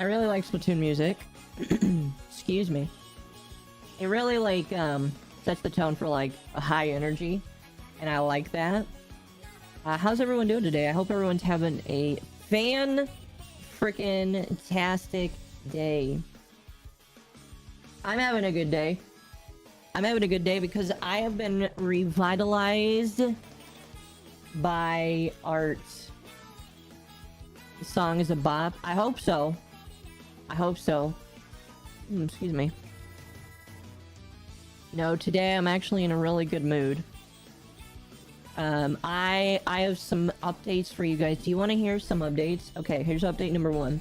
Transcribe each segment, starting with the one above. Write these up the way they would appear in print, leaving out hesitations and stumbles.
I really like Splatoon music. Excuse me. It really, like, sets the tone for, like, a high energy. And I like that. How's everyone doing today? I hope everyone's having a fan-frickin-tastic day. I'm having a good day. I'm having a good day because I have been revitalized by art. The song is a bop. I hope so. I hope so. Excuse me. No, today I'm actually in a really good mood. I have some updates for you guys. Do you want to hear some updates? Okay, here's update number 1.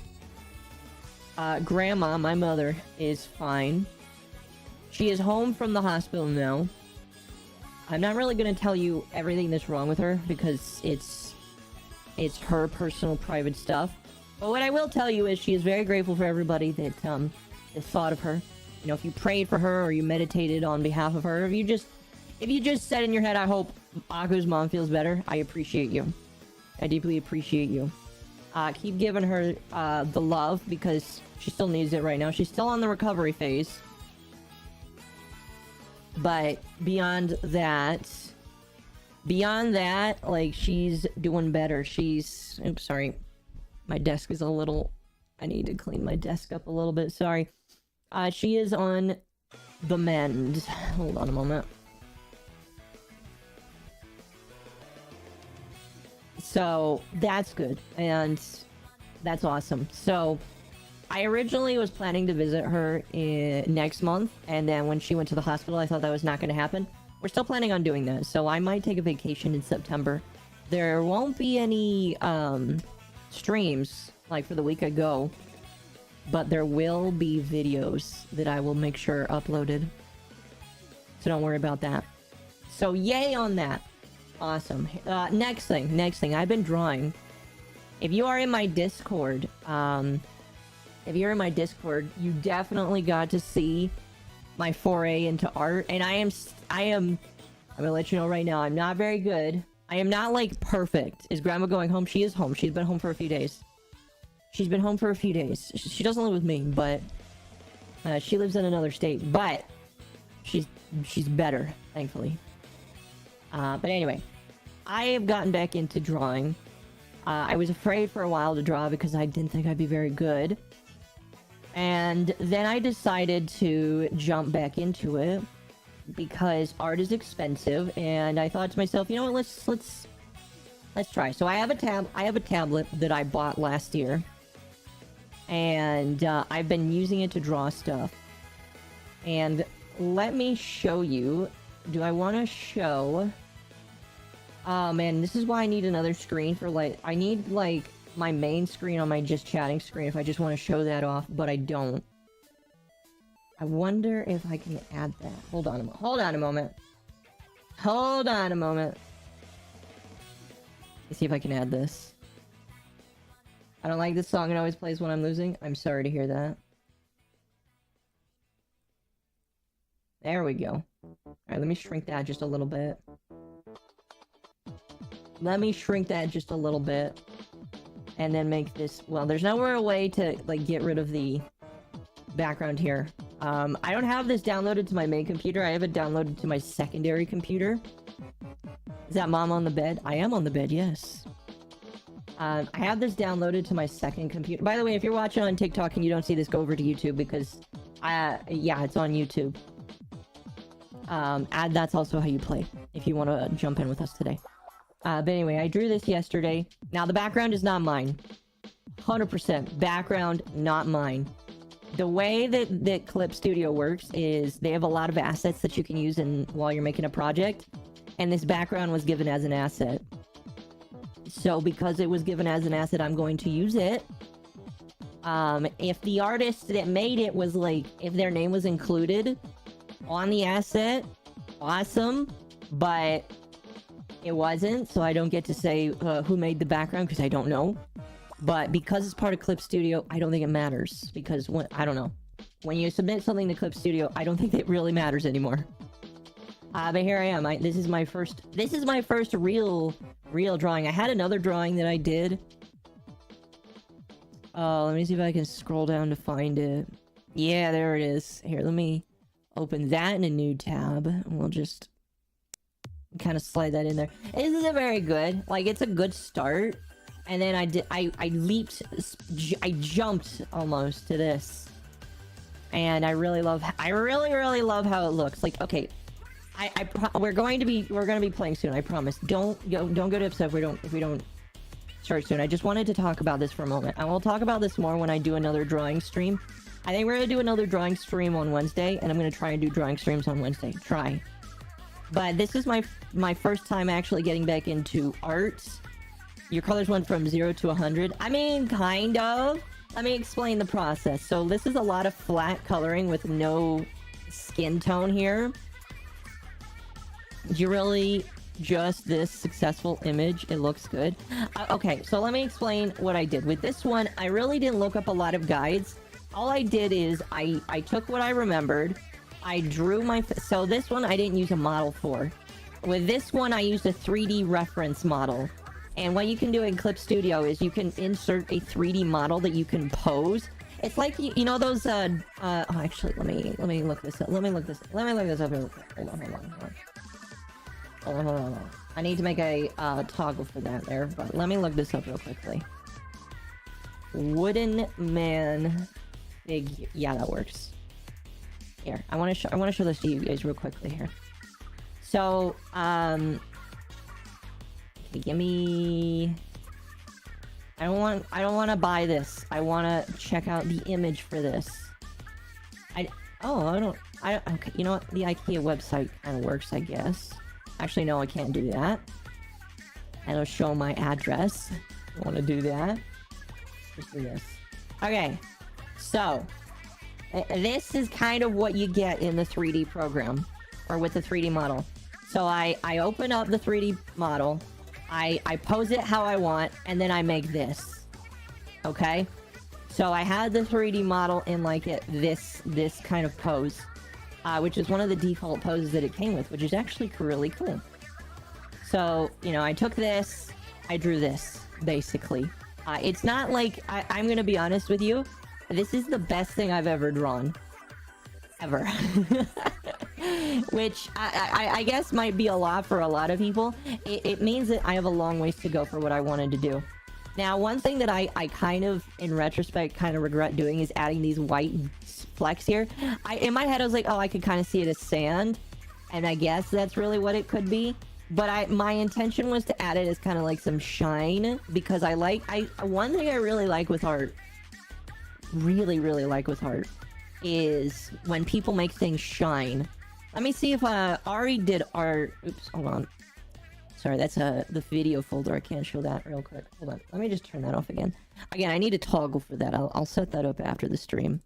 Grandma, my mother, is fine. She is home from the hospital now. I'm not really going to tell you everything that's wrong with her because it's her personal private stuff. But what I will tell you is she is very grateful for everybody that thought of her. You know, if you prayed for her or you meditated on behalf of her, if you just said in your head, I hope Akku's mom feels better, I appreciate you. I deeply appreciate you. Keep giving her the love because she still needs it right now. She's still on the recovery phase. But beyond that, like, she's doing better. She's... Oops, sorry. My desk is a little... I need to clean my desk up a little bit. Sorry. She is on the mend. Hold on a moment. So, that's good. And that's awesome. So, I originally was planning to visit her next month. And then when she went to the hospital, I thought that was not going to happen. We're still planning on doing that. So, I might take a vacation in September. There won't be any streams, like, for the week I go. But there will be videos that I will make sure are uploaded. So don't worry about that. So yay on that. Awesome. Next thing. I've been drawing. If you are in my Discord, you definitely got to see my foray into art. And I'm gonna let you know right now, I'm not very good. I am not, like, perfect. Is Grandma going home? She is home. She's been home for a few days. She's been home for a few days. She doesn't live with me, but she lives in another state. But she's better, thankfully. But anyway, I have gotten back into drawing. I was afraid for a while to draw because I didn't think I'd be very good. And then I decided to jump back into it because art is expensive. And I thought to myself, you know what? Let's try. So I have a tablet that I bought last year. And I've been using it to draw stuff. And let me show you. Do I want to show... Oh man, this is why I need another screen for, like... I need, like, my main screen on my just chatting screen if I just want to show that off, but I don't. I wonder if I can add that. Hold on a moment. Let's see if I can add this. I don't like this song. It always plays when I'm losing. I'm sorry to hear that. There we go. Alright, let me shrink that just a little bit. And then make this... Well, there's nowhere a way to, like, get rid of the background here. I don't have this downloaded to my main computer. I have it downloaded to my secondary computer. Is that Mom on the bed? I am on the bed, yes. I have this downloaded to my second computer. By the way, if you're watching on TikTok and you don't see this, go over to YouTube because... yeah, it's on YouTube. That's also how you play, if you want to jump in with us today. But anyway, I drew this yesterday. Now, the background is not mine. 100% background, not mine. The way that Clip Studio works is they have a lot of assets that you can use while you're making a project. And this background was given as an asset. So because it was given as an asset, I'm going to use it. If the artist that made it was, like, if their name was included on the asset, awesome. But it wasn't, so I don't get to say who made the background because I don't know. But because it's part of Clip Studio, I don't think it matters. Because, I don't know. When you submit something to Clip Studio, I don't think it really matters anymore. But here I am. This is my first real drawing. I had another drawing that I did Let me see if I can scroll down to find it. Yeah, there it is. Here, let me open that in a new tab. And we'll just kind of slide that in there. This isn't very good. Like, it's a good start. And then I leaped, I jumped almost to this. And I really love, I really love how it looks. Like, okay, we're going to be playing soon, I promise. Don't get upset if we don't start soon. I just wanted to talk about this for a moment. I will talk about this more when I do another drawing stream. I think we're gonna do another drawing stream on Wednesday, and I'm gonna try and do drawing streams on Wednesday. Try. But this is my first time actually getting back into art. Your colors went from 0 to 100. I mean, kind of. Let me explain the process. So this is a lot of flat coloring with no skin tone here. You really just this successful image. It looks good. Okay, so let me explain what I did. With this one, I really didn't look up a lot of guides. All I did is I took what I remembered. I drew my... So this one I didn't use a model for. With this one, I used a 3D reference model. And what you can do in Clip Studio is you can insert a 3D model that you can pose. It's like, you know those, actually, let me look this up. Let me look this up real quick. Hold on. I need to make a, toggle for that there, but let me look this up real quickly. Wooden man figure. Yeah, that works. Here, I want to show this to you guys real quickly here. So, okay, give me... I don't want to buy this. I want to check out the image for this. Okay, you know what? The IKEA website kind of works, I guess. Actually, no, I can't do that. It'll show my address. I want to do that. Just do this. Okay, so this is kind of what you get in the 3D program, or with the 3D model. So I open up the 3D model, I pose it how I want, and then I make this. Okay? So I had the 3D model in like this kind of pose, which is one of the default poses that it came with, which is actually really cool. So, you know, I took this, I drew this, basically. It's not like, I'm gonna be honest with you, this is the best thing I've ever drawn. Ever. Which I guess might be a lot for a lot of people. It means that I have a long ways to go for what I wanted to do. Now, one thing that I kind of, in retrospect, kind of regret doing is adding these white flecks here. In my head, I was like, oh, I could kind of see it as sand. And I guess that's really what it could be. But my intention was to add it as kind of like some shine. Because one thing I really like with art, really like with art, is when people make things shine. Let me see if Ari did art. Oops, hold on. Sorry, that's the video folder. I can't show that real quick. Hold on. Let me just turn that off again. Again, I need a toggle for that. I'll set that up after the stream.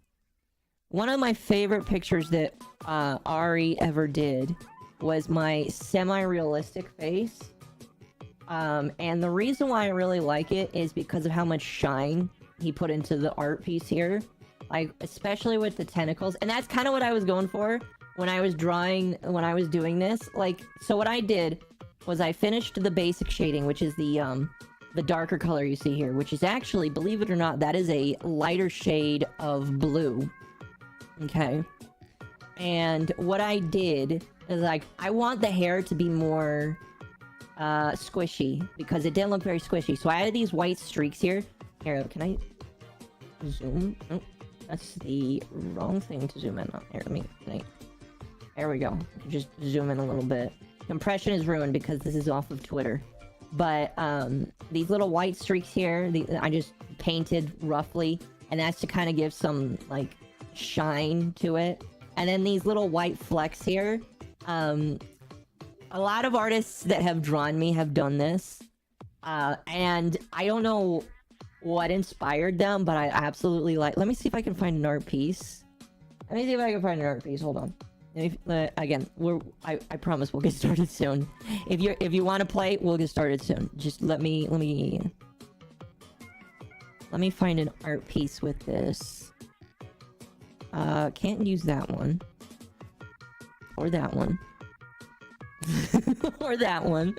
One of my favorite pictures that Ari ever did was my semi-realistic face. And the reason why I really like it is because of how much shine he put into the art piece here. Like, especially with the tentacles. And that's kind of what I was going for when I was doing this. Like, so what I did was I finished the basic shading, which is the darker color you see here, which is actually, believe it or not, that is a lighter shade of blue. Okay. And what I did is, like, I want the hair to be more squishy, because it didn't look very squishy. So I added these white streaks here. Here, can I zoom? Oh, that's the wrong thing to zoom in on. Here, there we go. Just zoom in a little bit. Compression is ruined because this is off of Twitter. But these little white streaks here, I just painted roughly, and that's to kind of give some, like, shine to it. And then these little white flecks here, a lot of artists that have drawn me have done this, and I don't know what inspired them, but I absolutely like... Let me see if I can find an art piece. Hold on. Again, I promise we'll get started soon. If you want to play, we'll get started soon. Just let me find an art piece with this. Can't use that one. Or that one. Or that one.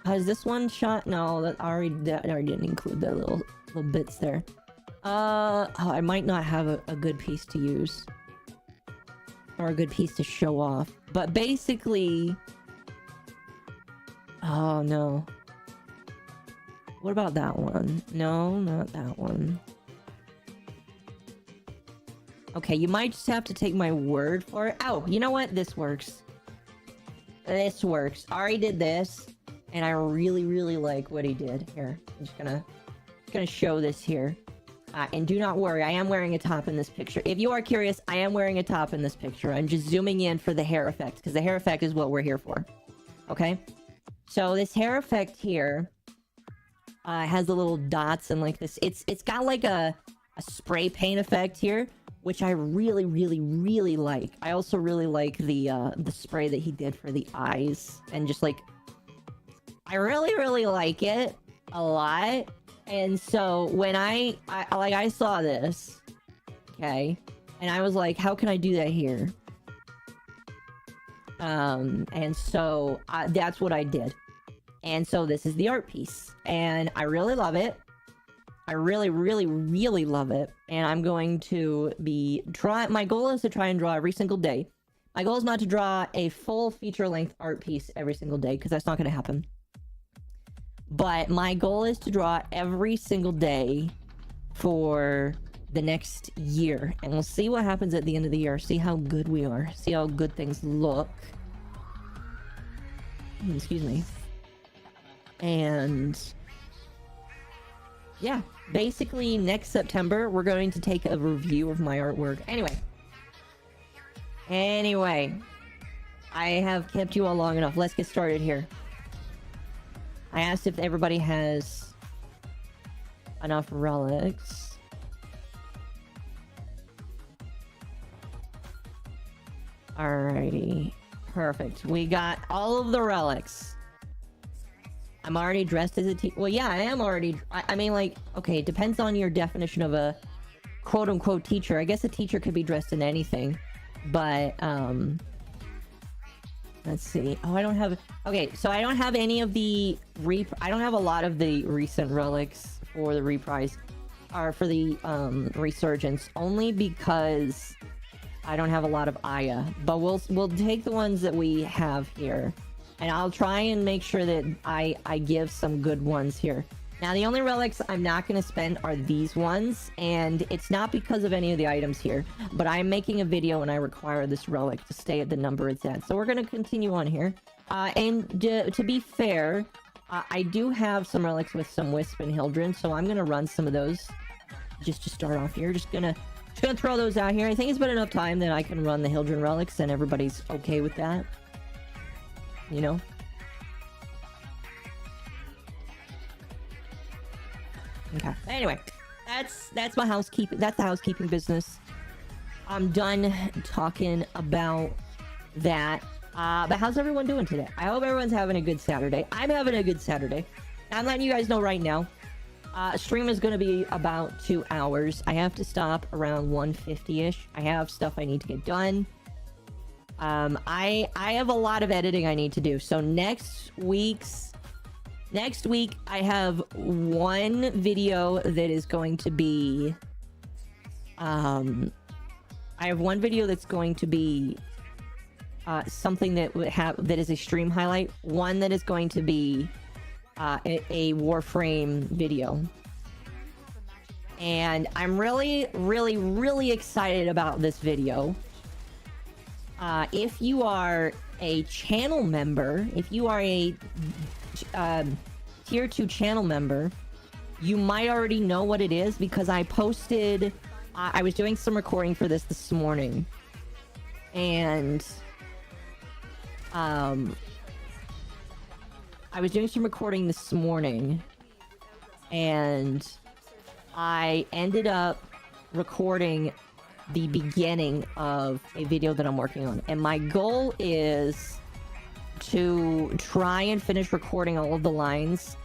Has this one shot? No, that already didn't include the little bits there. Oh, I might not have a good piece to use. Or a good piece to show off. But basically... Oh, no. What about that one? No, not that one. Okay, you might just have to take my word for it. Oh, you know what? This works. This works. Ari did this, and I really, really like what he did. Here, I'm just gonna show this here. And do not worry, I am wearing a top in this picture. If you are curious, I am wearing a top in this picture. I'm just zooming in for the hair effect, because the hair effect is what we're here for. Okay? So this hair effect here has the little dots and like this. It's got like a spray paint effect here, which I really, really, really like. I also really like the spray that he did for the eyes. And just like... I really, really like it a lot. And so when I saw this, okay, and I was like, how can I do that here? And so that's what I did. And so this is the art piece, and I really love it. I really, really, really love it. And I'm going to be my goal is to try and draw every single day. My goal is not to draw a full feature-length art piece every single day, because that's not going to happen. But my goal is to draw every single day for the next year. And we'll see what happens at the end of the year. See how good we are. See how good things look. Excuse me. And... yeah. Basically, next September, we're going to take a review of my artwork. Anyway. I have kept you all long enough. Let's get started here. I asked if everybody has enough relics. Alrighty. Perfect. We got all of the relics. I'm already dressed as a teacher. Well, yeah, I am already... I mean, like... Okay, it depends on your definition of a quote-unquote teacher. I guess a teacher could be dressed in anything. But, let's see. Oh, I don't have... Okay, so I don't have any of the... I don't have a lot of the recent relics for the reprise. Or for the, Resurgence. Only because I don't have a lot of Aya. But we'll take the ones that we have here. And I'll try and make sure that I give some good ones here. Now, the only relics I'm not going to spend are these ones. And it's not because of any of the items here. But I'm making a video and I require this relic to stay at the number it's at. So we're going to continue on here. And to be fair, I do have some relics with some Wisp and Hildren. So I'm going to run some of those just to start off here. Just gonna throw those out here. I think it's been enough time that I can run the Hildren relics and everybody's okay with that. You know? Okay. Anyway, that's my housekeeping. That's the housekeeping business. I'm done talking about that. But how's everyone doing today? I hope everyone's having a good Saturday. I'm having a good Saturday. I'm letting you guys know right now. Stream is going to be about 2 hours. I have to stop around 1:50-ish. I have stuff I need to get done. I have a lot of editing I need to do. So next week I have one video that is going to be I have one video that's going to be something that that is a stream highlight, one that is going to be a Warframe video. And I'm really, really, really excited about this video. If you are a channel member, if you are a tier 2 channel member, you might already know what it is because I posted... I was doing some recording for this morning. And... I was doing some recording this morning. And... I ended up recording the beginning of a video that I'm working on. And my goal is to try and finish recording all of the lines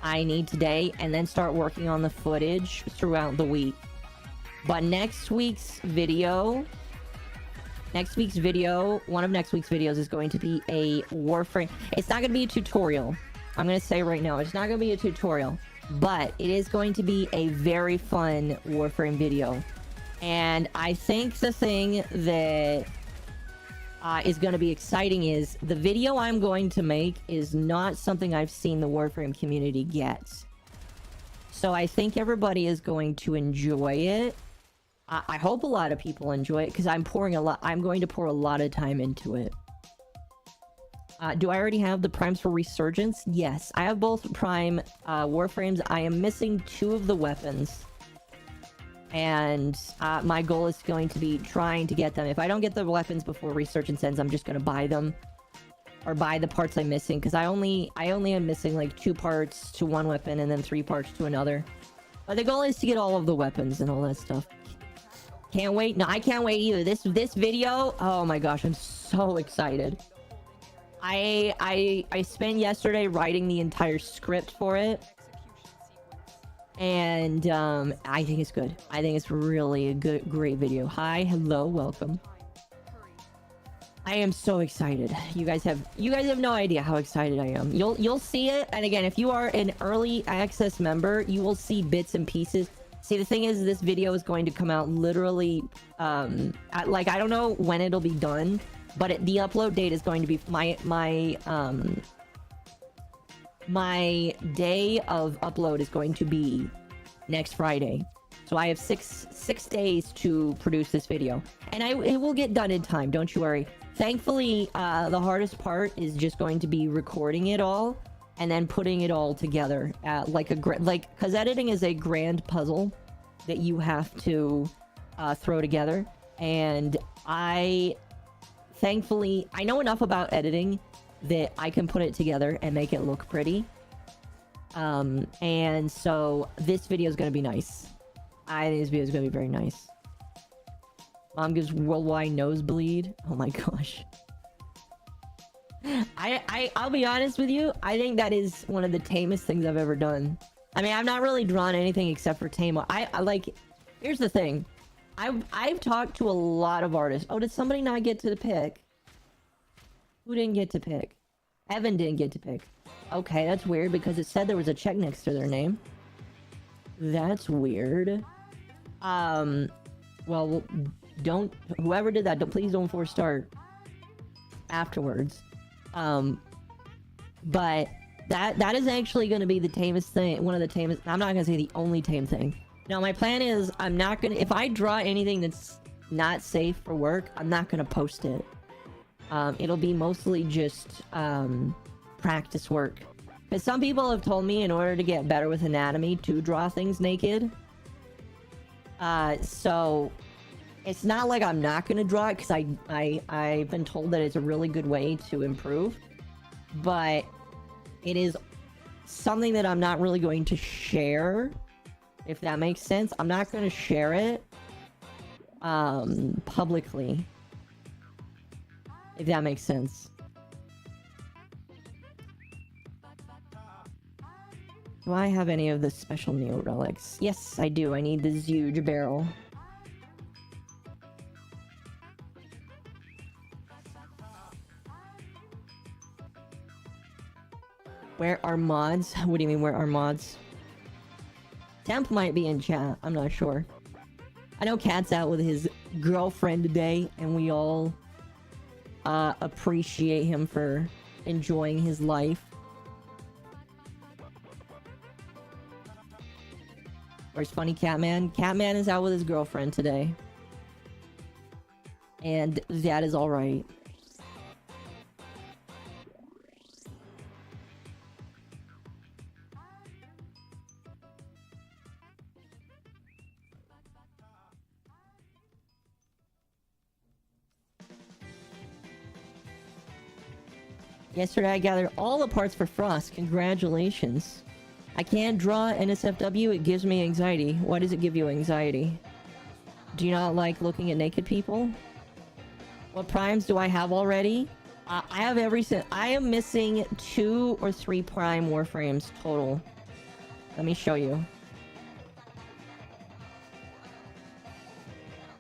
I need today and then start working on the footage throughout the week. But next week's video, one of next week's videos is going to be a Warframe. It's not going to be a tutorial. I'm gonna say right now, it's not gonna be a tutorial, but it is going to be a very fun Warframe video. And I think the thing that is going to be exciting is the video I'm going to make is not something I've seen the Warframe community get. So I think everybody is going to enjoy it. I hope a lot of people enjoy it because I'm going to pour a lot of time into it. Do I already have the primes for Resurgence? Yes, I have both prime Warframes. I am missing 2 of the weapons. And my goal is going to be trying to get them. If I don't get the weapons before Resurgence ends, I'm just going to buy them. Or buy the parts I'm missing. Because I only am missing like 2 parts to one weapon and then 3 parts to another. But the goal is to get all of the weapons and all that stuff. Can't wait. No, I can't wait either. This video, oh my gosh, I'm so excited. I spent yesterday writing the entire script for it. And I think it's good. I think it's really a great video. Hi, hello, welcome. I am so excited. You guys have no idea how excited I am. You'll see it. And again, if you are an early access member, you will see bits and pieces. See, the thing is, this video is going to come out literally like, I don't know when it'll be done, but the upload date is going to be my day of upload is going to be next Friday. So I have six days to produce this video. And it will get done in time, don't you worry. Thankfully, the hardest part is just going to be recording it all and then putting it all together at because editing is a grand puzzle that you have to throw together. And thankfully, I know enough about editing that I can put it together and make it look pretty. And so this video is going to be nice. I think this video is going to be very nice. Mom gives worldwide nosebleed. Oh my gosh. I'll be honest with you. I think that is one of the tamest things I've ever done. I mean, I've not really drawn anything except for tame. I like, here's the thing. I've talked to a lot of artists. Oh, did somebody not get to pick? Who didn't get to pick? Evan didn't get to pick. Okay, that's weird because it said there was a check next to their name. That's weird. Well, whoever did that, please don't force start afterwards. But that is actually going to be the tamest thing, one of the tamest. I'm not going to say the only tame thing. Now, my plan is I'm not going to, if I draw anything that's not safe for work, I'm not going to post it. It'll be mostly just practice work. Because some people have told me in order to get better with anatomy to draw things naked. So it's not like I'm not going to draw it because I've been told that it's a really good way to improve. But it is something that I'm not really going to share, if that makes sense. I'm not going to share it publicly, if that makes sense. Do I have any of the special Neo relics? Yes, I do. I need this huge barrel. Where are mods? What do you mean, where are mods? Temp might be in chat. I'm not sure. I know Cat's out with his girlfriend today, and we all appreciate him for enjoying his life. Where's funny Catman? Catman is out with his girlfriend today. And that is alright. Yesterday I gathered all the parts for Frost. Congratulations. I can't draw NSFW, it gives me anxiety. Why does it give you anxiety? Do you not like looking at naked people? What primes do I have already? I have I am missing 2 or 3 prime warframes total. Let me show you.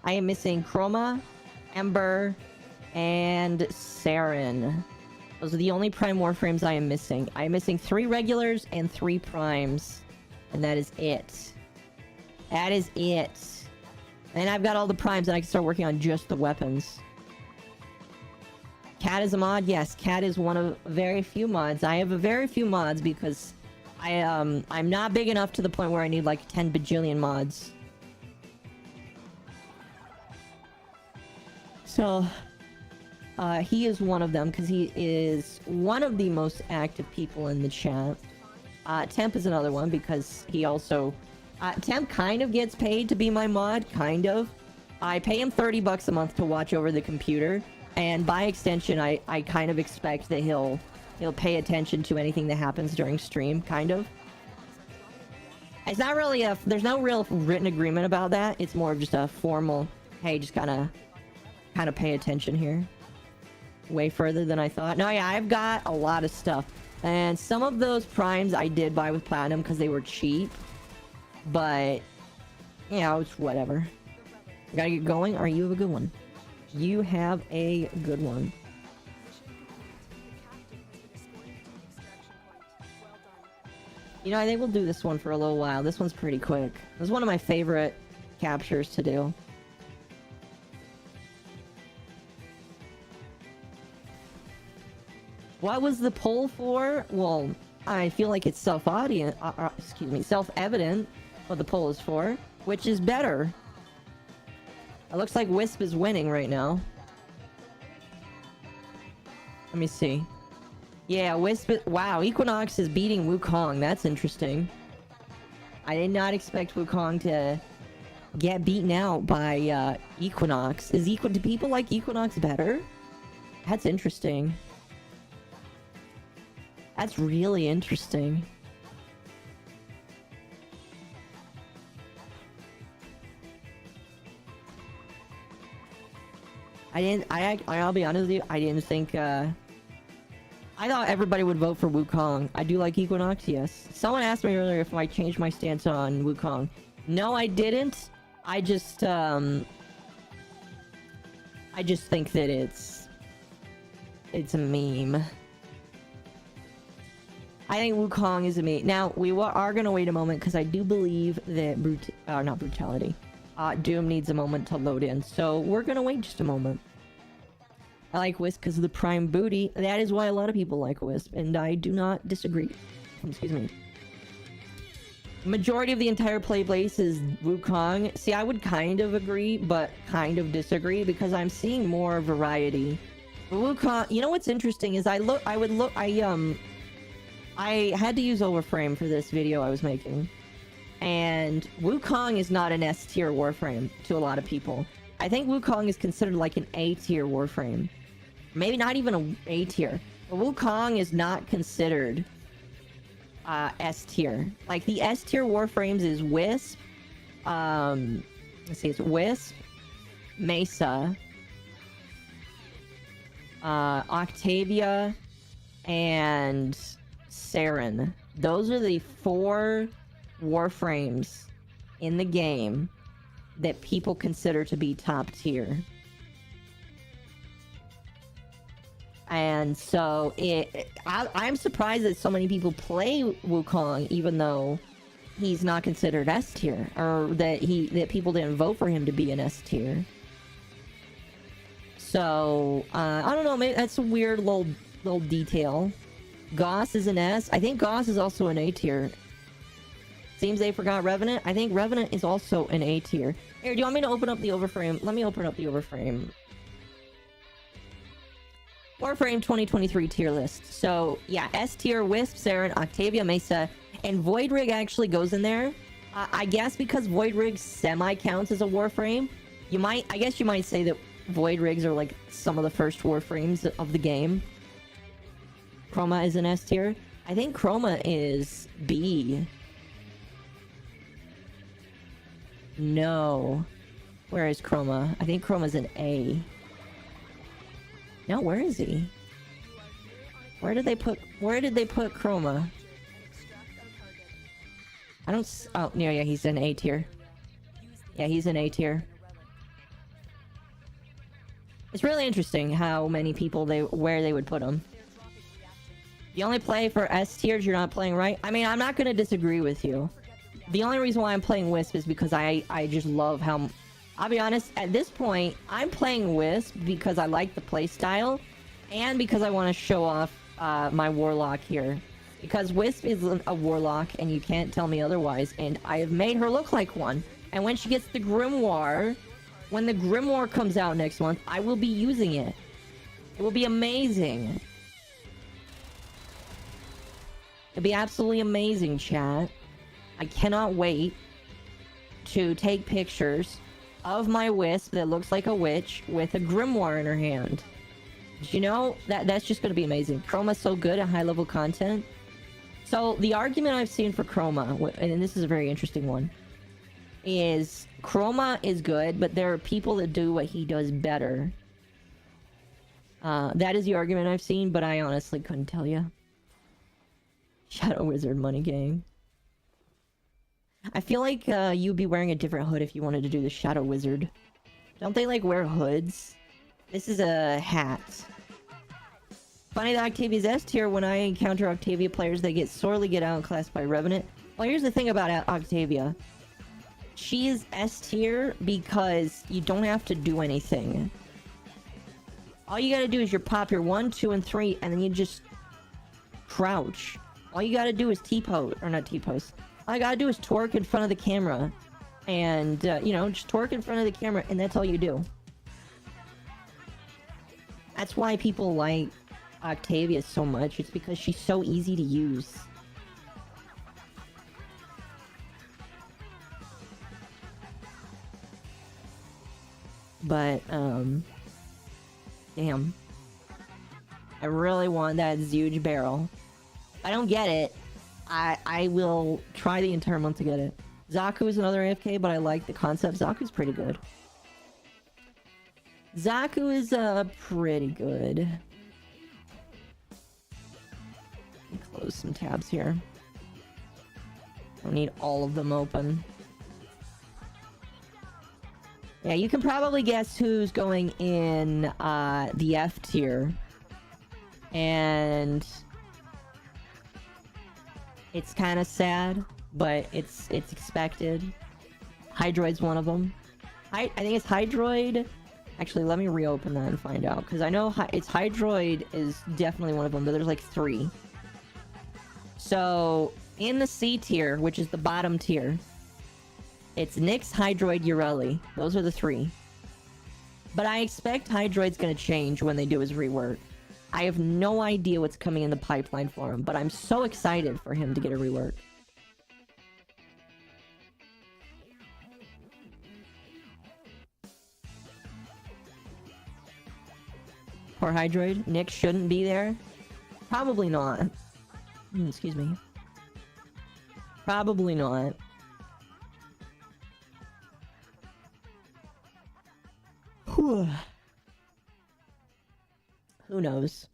I am missing Chroma, Ember, and Saren. Those are the only Prime Warframes I am missing. I am missing 3 regulars and 3 Primes. And that is it. That is it. And I've got all the Primes and I can start working on just the weapons. Cat is a mod? Yes, Cat is one of very few mods. I have a very few mods because I'm not big enough to the point where I need like 10 bajillion mods. So, he is one of them because he is one of the most active people in the chat. Temp is another one because he also... Temp kind of gets paid to be my mod, kind of. I pay him 30 bucks a month to watch over the computer, and by extension, I kind of expect that he'll pay attention to anything that happens during stream, kind of. It's not really there's no real written agreement about that. It's more of just a formal, hey, just kind of pay attention here. Way further than I thought. No, yeah, I've got a lot of stuff. And some of those primes I did buy with platinum because they were cheap. But, you know, it's whatever. Gotta get going, or you have a good one. You have a good one. You know, I think we'll do this one for a little while. This one's pretty quick. This is one of my favorite captures to do. What was the poll for? Well, I feel like it's self-evident what the poll is for. Which is better? It looks like Wisp is winning right now. Let me see. Yeah, wow, Equinox is beating Wukong. That's interesting. I did not expect Wukong to get beaten out by Equinox. Do people like Equinox better? That's interesting. That's really interesting. I'll be honest with you, I didn't think, I thought everybody would vote for Wukong. I do like Equinox, yes. Someone asked me earlier if I changed my stance on Wukong. No, I didn't. I just think that it's a meme. I think Wukong is a meme. Now, we are gonna wait a moment, because I do believe that not brutality. Doom needs a moment to load in, so we're gonna wait just a moment. I like Wisp because of the Prime booty. That is why a lot of people like Wisp, and I do not disagree. Excuse me. Majority of the entire play base is Wukong. See, I would kind of agree, but kind of disagree, because I'm seeing more variety. Wukong, you know what's interesting is I had to use Warframe for this video I was making. And Wukong is not an S tier Warframe to a lot of people. I think Wukong is considered like an A tier Warframe. Maybe not even an A tier. But Wukong is not considered S tier. Like the S tier Warframes is Wisp. Let's see, it's Wisp, Mesa, Octavia, and Saren. Those are the 4 Warframes in the game that people consider to be top tier. And so I'm surprised that so many people play Wukong even though he's not considered S tier, or that people didn't vote for him to be an S tier. So I don't know, maybe that's a weird little detail. Goss is an S. I think Goss is also an A tier. Seems they forgot Revenant. I think Revenant is also an A tier. Here, do you want me to open up the Overframe? Let me open up the Overframe. Warframe 2023 tier list. So, yeah, S tier, Wisp, Saren, Octavia, Mesa, and Void Rig actually goes in there. I guess because Void Rig semi-counts as a Warframe, I guess you might say that Void Rigs are like some of the first Warframes of the game. Chroma is an S tier. I think Chroma is B. No. Where is Chroma? I think Chroma's an A. No, where is he? Where did they put Chroma? I don't oh, yeah, he's an A tier. Yeah, he's an A tier. It's really interesting how many people where they would put him. You only play for S tiers, you're not playing right? I mean, I'm not gonna disagree with you. The only reason why I'm playing Wisp is because I just love how... I'll be honest, at this point, I'm playing Wisp because I like the playstyle, and because I want to show off my Warlock here. Because Wisp is a Warlock, and you can't tell me otherwise, and I have made her look like one. And when she gets the Grimoire, when the Grimoire comes out next month, I will be using it. It will be amazing. It'll be absolutely amazing, chat. I cannot wait to take pictures of my Wisp that looks like a witch with a Grimoire in her hand. You know, that's just going to be amazing. Chroma's so good at high-level content. So, the argument I've seen for Chroma, and this is a very interesting one, is Chroma is good, but there are people that do what he does better. That is the argument I've seen, but I honestly couldn't tell you. Shadow Wizard money game. I feel like you'd be wearing a different hood if you wanted to do the Shadow Wizard. Don't they, like, wear hoods? This is a hat. Funny that Octavia's S tier. When I encounter Octavia players, they sorely get outclassed by Revenant. Well, here's the thing about Octavia. She is S tier because you don't have to do anything. All you gotta do is pop your 1, 2, and 3, and then you just crouch. All you gotta do is T-pose, or not T-pose. All you gotta do is twerk in front of the camera. And, you know, just twerk in front of the camera, and that's all you do. That's why people like Octavia so much. It's because she's so easy to use. But, damn. I really want that huge barrel. If I don't get it, I will try the entire month to get it. Zaku is another AFK, but I like the concept. Zaku's pretty good. Zaku is, pretty good. Let me close some tabs here. Don't need all of them open. Yeah, you can probably guess who's going in, the F tier. And... it's kind of sad, but it's expected. Hydroid's one of them. I think it's Hydroid. Actually, let me reopen that and find out, because I know it's Hydroid is definitely one of them, but there's like 3. So, in the C tier, which is the bottom tier, it's Nyx, Hydroid, Ureli. Those are the 3. But I expect Hydroid's gonna change when they do his rework. I have no idea what's coming in the pipeline for him, but I'm so excited for him to get a rework. Poor Hydroid. Nyx shouldn't be there. Probably not. Excuse me. Probably not. Whew. Who knows?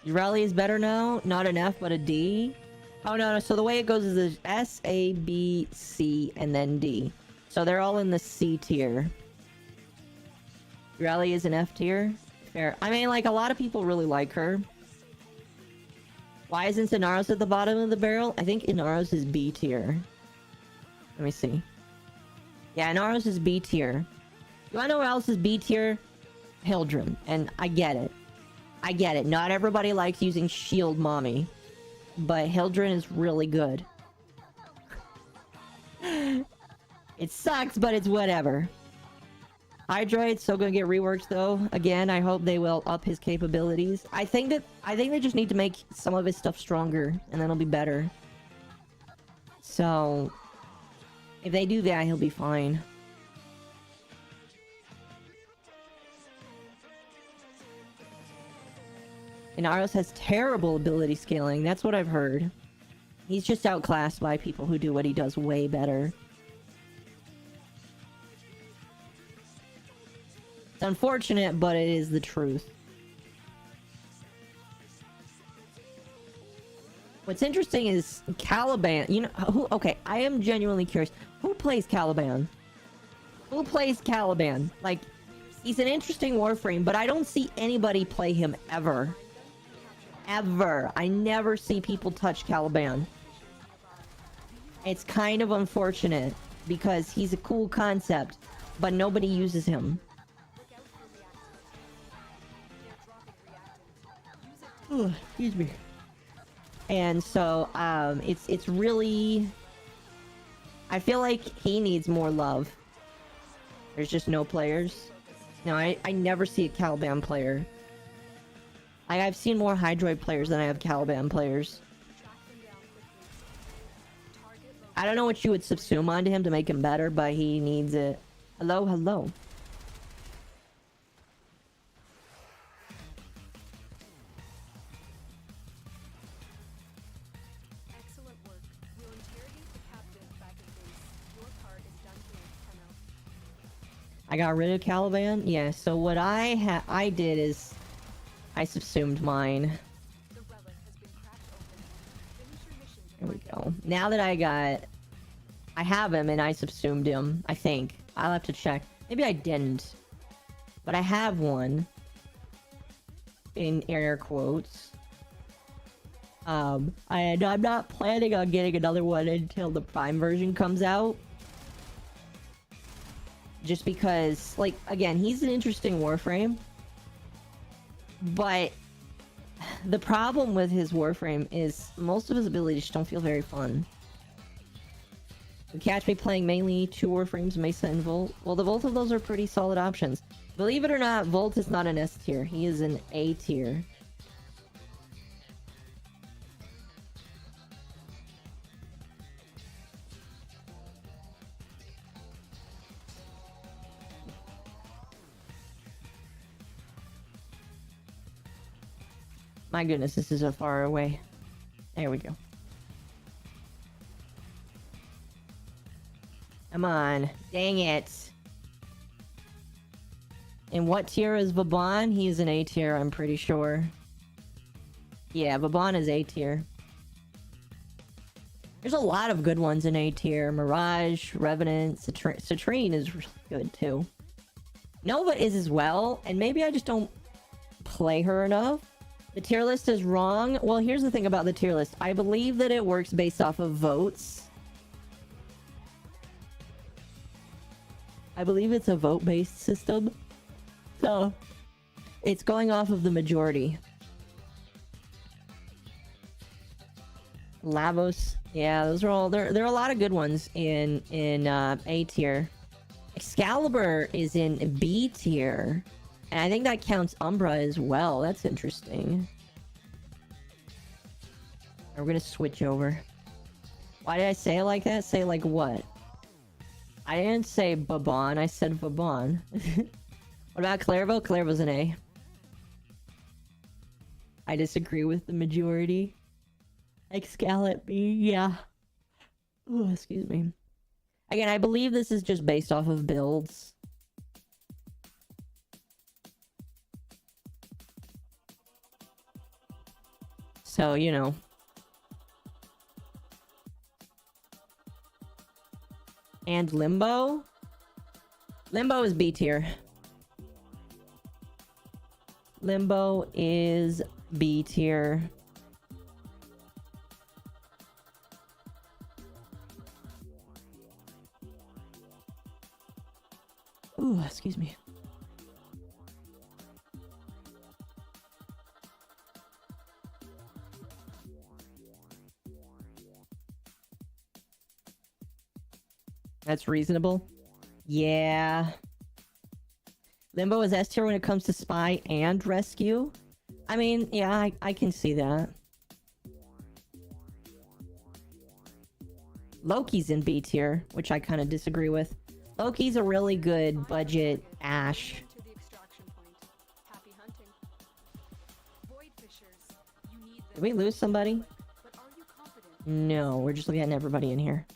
Ureli is better now? Not an F, but a D? Oh, no, no. So the way it goes is S, A, B, C, and then D. So they're all in the C tier. Ureli is an F tier? Fair. I mean, like, a lot of people really like her. Why isn't Inaros at the bottom of the barrel? I think Inaros is B tier. Let me see. Yeah, Inaros is B tier. You wanna know what else is B tier? Hildryn. And I get it. I get it. Not everybody likes using shield mommy. But Hildryn is really good. It sucks, but it's whatever. Hydroid's still gonna get reworked though. Again, I hope they will up his capabilities. I think they just need to make some of his stuff stronger, and then it'll be better. So, if they do that, he'll be fine. Inaros has terrible ability scaling. That's what I've heard. He's just outclassed by people who do what he does way better. It's unfortunate, but it is the truth. What's interesting is Caliban. You know who? Okay, I am genuinely curious. Who plays Caliban? Who plays Caliban? Like, He's an interesting Warframe, but I don't see anybody play him ever. Ever. I never see people touch Caliban. It's kind of unfortunate because he's a cool concept, but nobody uses him. Oh, excuse me. And so, it's really... I feel like he needs more love. There's just no players. No, I never see a Caliban player. I've seen more Hydroid players than I have Caliban players. I don't know what you would subsume onto him to make him better, but he needs it. Hello, hello. Excellent work. We'll interrogate the captive back at base. Your part is done here, Tenno. I got rid of Caliban? Yeah, so what I did is I subsumed mine. The relic has been cracked open. Finish your mission to There we find go. Now that I have him and I subsumed him, I think. I'll have to check. Maybe I didn't. But I have one. In air quotes. And I'm not planning on getting another one until the Prime version comes out. Just because, like, again, he's an interesting Warframe. But the problem with his Warframe is most of his abilities just don't feel very fun. You catch me playing mainly 2 Warframes, Mesa and Volt. Well, the both of those are pretty solid options. Believe it or not, Volt is not an S tier. He is an A tier. My goodness, this is so far away. There we go. Come on. Dang it. And what tier is Vauban? He's an A tier, I'm pretty sure. Yeah, Vauban is A tier. There's a lot of good ones in A tier. Mirage, Revenant, Citrine is really good too. Nova is as well, and maybe I just don't play her enough. The tier list is wrong. Well, here's the thing about the tier list. I believe that it works based off of votes. I believe it's a vote-based system. So, it's going off of the majority. Lavos. Yeah, those are all... There are a lot of good ones in A tier. Excalibur is in B tier. And I think that counts Umbra as well. That's interesting. We're gonna switch over. Why did I say it like that? Say it like what? I didn't say Vauban, I said Vauban. What about Clairvaux? Clairvaux's an A. I disagree with the majority. Excalibur B, yeah. Oh, excuse me. Again, I believe this is just based off of builds. So, you know. And Limbo? Limbo is B tier. Limbo is B tier. Ooh, excuse me. That's reasonable. Yeah. Limbo is S tier when it comes to spy and rescue. I mean, yeah, I can see that. Loki's in B tier, which I kind of disagree with. Loki's a really good budget Ashe. to the extraction point. Happy hunting. Void fishers, you need Did we lose somebody? but are you confident No, we're just looking at everybody in here.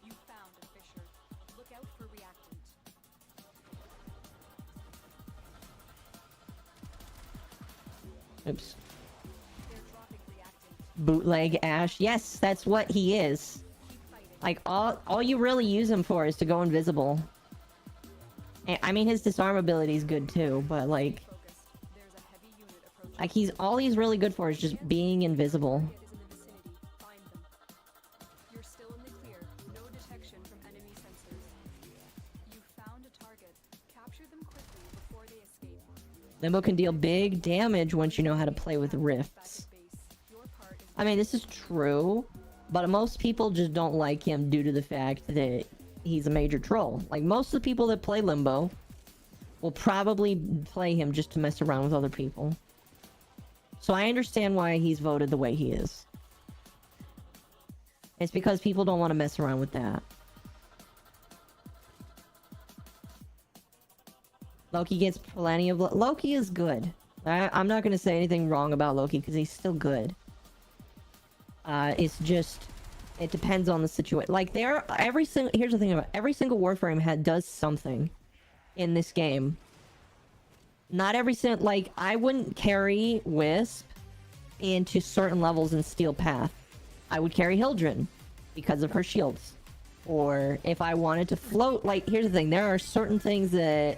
you found a fisher? Look out for reactant. Oops. They're dropping reactant. Bootleg Ashe. Yes, that's what he is. Keep fighting. Like, all you really use him for is to go invisible. I mean, his disarm ability is good too, but like, Focused. There's a heavy unit approaching. all he's really good for is just being invisible. Target is in the vicinity. Find them. You're still in the clear. No detection from enemy sensors. You found a target. Capture them quickly before they escape. Limbo can deal big damage once you know how to play with rifts. Back at base. Your part is I mean, this is true, but most people just don't like him due to the fact that he's a major troll. Like, most of the people that play Limbo will probably play him just to mess around with other people. So I understand why he's voted the way he is. It's because people don't want to mess around with that. Loki gets plenty of... Loki is good. I'm not going to say anything wrong about Loki because he's still good. It's just... It depends on the situation. Like, here's the thing about every single Warframe does something in this game. Not every single... Like, I wouldn't carry Wisp into certain levels in Steel Path. I would carry Hildren because of her shields. Or if I wanted to float... Like, here's the thing. There are certain things that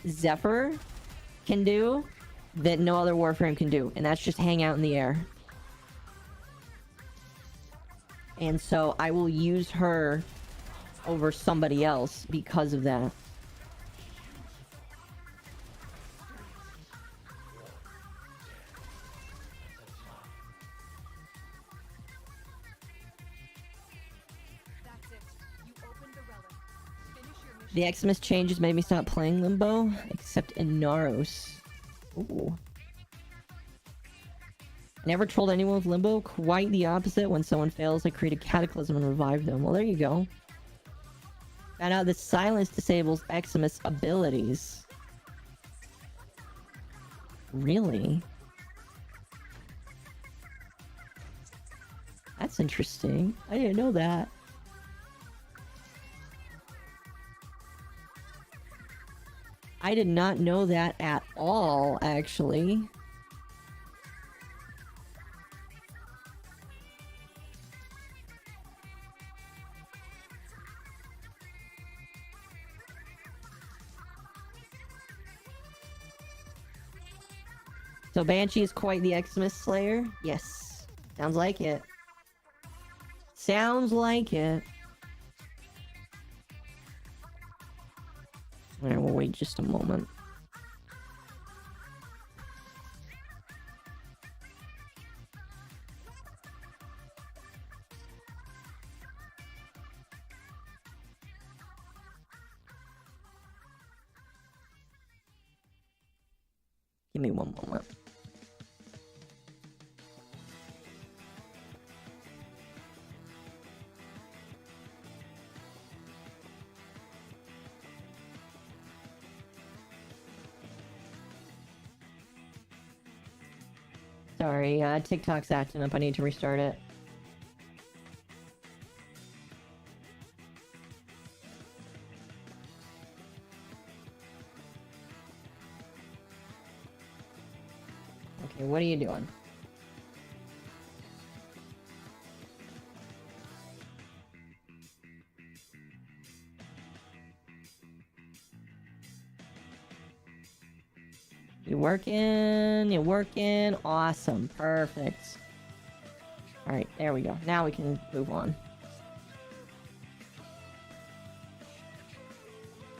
Zephyr can do that no other Warframe can do. And that's just hang out in the air. And so I will use her over somebody else because of that. That's it. You opened the relic. Finish your mission. The Xmas changes made me stop playing Limbo, except in Naros. Ooh. I never trolled anyone with Limbo. Quite the opposite. When someone fails, I create a cataclysm and revive them. Well, there you go. Found out that silence disables Xmas abilities. Really? That's interesting. I didn't know that. I did not know that at all, actually. So Banshee is quite the Xmas Slayer? Yes. Sounds like it. Sounds like it. Alright, we'll wait just a moment. Give me one moment. Sorry, TikTok's acting up. I need to restart it. Okay, what are you doing? You working? You're working? Awesome. Perfect. Alright, there we go. Now we can move on.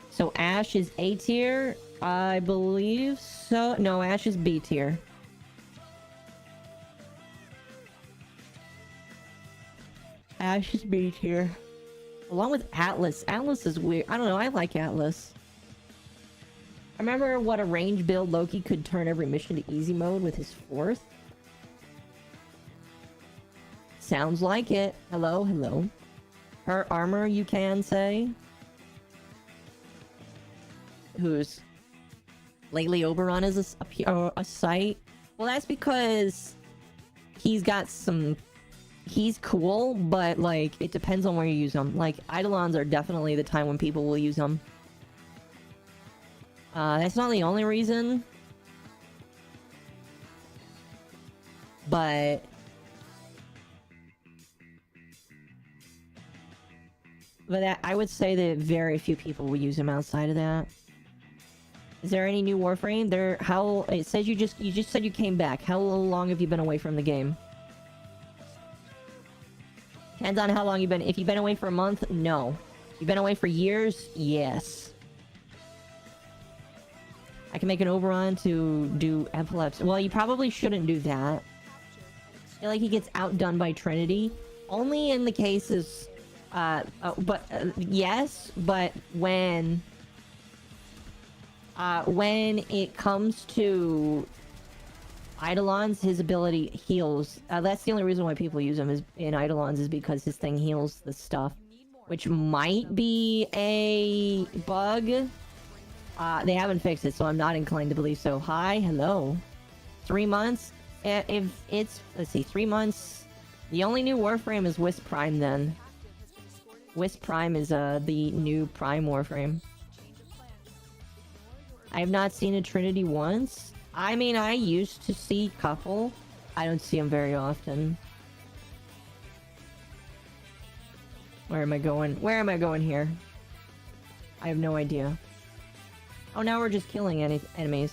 So Ash is A tier? I believe so. No, Ash is B tier. Ash is B tier. Along with Atlas. Atlas is weird. I don't know, I like Atlas. I remember what a range build Loki could turn every mission to easy mode with his 4th. Sounds like it. Hello, hello. Her armor, you can say. Who's lately Oberon is a site. Well, that's because he's got some... He's cool, but, like, it depends on where you use them. Like, Eidolons are definitely the time when people will use them. That's not the only reason. But... But I would say that very few people will use him outside of that. Is there any new Warframe? It says you just said you came back. How long have you been away from the game? Depends on how long you've been. If you've been away for a month, no. If you've been away for years, yes. I can make an overrun to do epilepsy. Well, you probably shouldn't do that. I feel like he gets outdone by Trinity. Only in the cases... yes, but when it comes to Eidolons, his ability heals. That's the only reason why people use him in Eidolons is because his thing heals the stuff. Which might be a bug. They haven't fixed it, so I'm not inclined to believe so. Hi, hello. 3 months? If it's... Let's see, 3 months... The only new Warframe is Wisp Prime, then. Wisp Prime is the new Prime Warframe. I have not seen a Trinity once. I mean, I used to see couple. I don't see them very often. Where am I going? Where am I going here? I have no idea. Oh, now we're just killing enemies.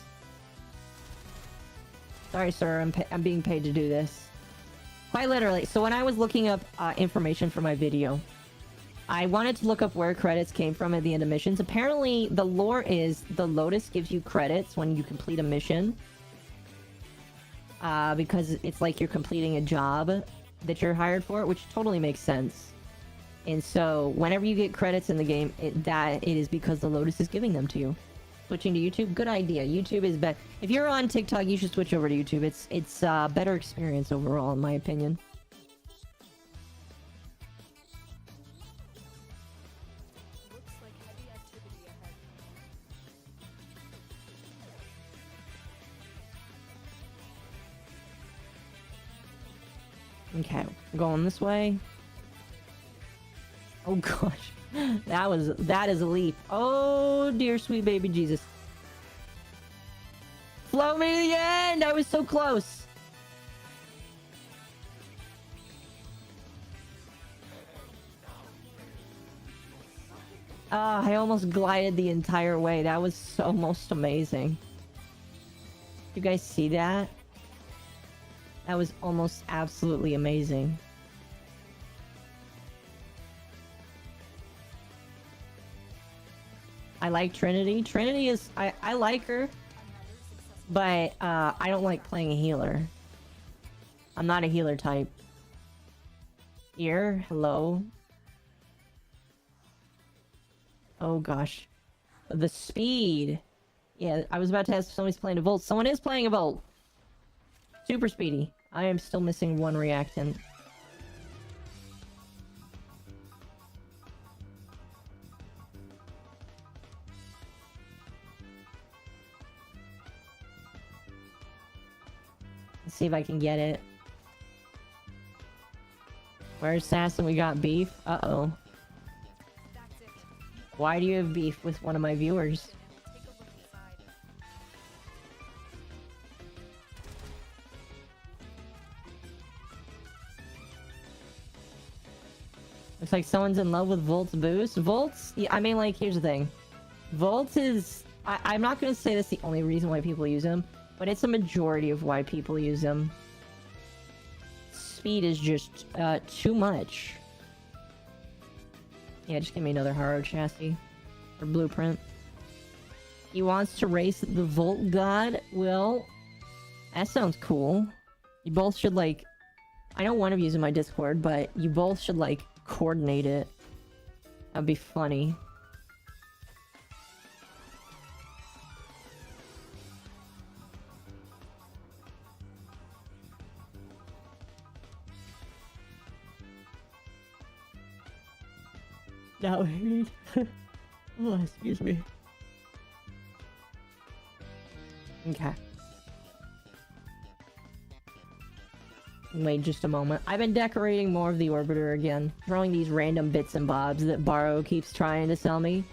Sorry, sir. I'm being paid to do this. Quite literally. So when I was looking up information for my video, I wanted to look up where credits came from at the end of missions. Apparently, the lore is the Lotus gives you credits when you complete a mission. Because it's like you're completing a job that you're hired for, which totally makes sense. And so, whenever you get credits in the game, it is because the Lotus is giving them to you. Switching to YouTube, good idea. YouTube is better. If you're on TikTok, you should switch over to YouTube. It's a better experience overall, in my opinion. Looks like heavy activity ahead. Okay, going this way. Oh gosh, that is a leap. Oh dear sweet baby Jesus. Float me to the end! I was so close! I almost glided the entire way. That was so most amazing. You guys see that? That was almost absolutely amazing. I like Trinity. Trinity is... I like her. But, I don't like playing a healer. I'm not a healer type. Here, hello. Oh gosh. The speed. Yeah, I was about to ask if somebody's playing a Volt. Someone is playing a Volt. Super speedy. I am still missing one reactant. Let's see if I can get it. Where's Assassin? We got beef? Uh-oh. That's it. Why do you have beef with one of my viewers? Take a look inside. Looks like someone's in love with Volt's boost. Volt's... Yeah, I mean, like, here's the thing. Volt is... I'm not gonna say that's the only reason why people use him, but it's a majority of why people use him. Speed is just, too much. Yeah, just give me another Haro chassis. Or blueprint. He wants to race the Volt God? Well, that sounds cool. You both should, like... I know one of you's in my Discord, but you both should, like, coordinate it. That'd be funny. No, oh, excuse me. Okay. Wait just a moment. I've been decorating more of the Orbiter again. Throwing these random bits and bobs that Barrow keeps trying to sell me.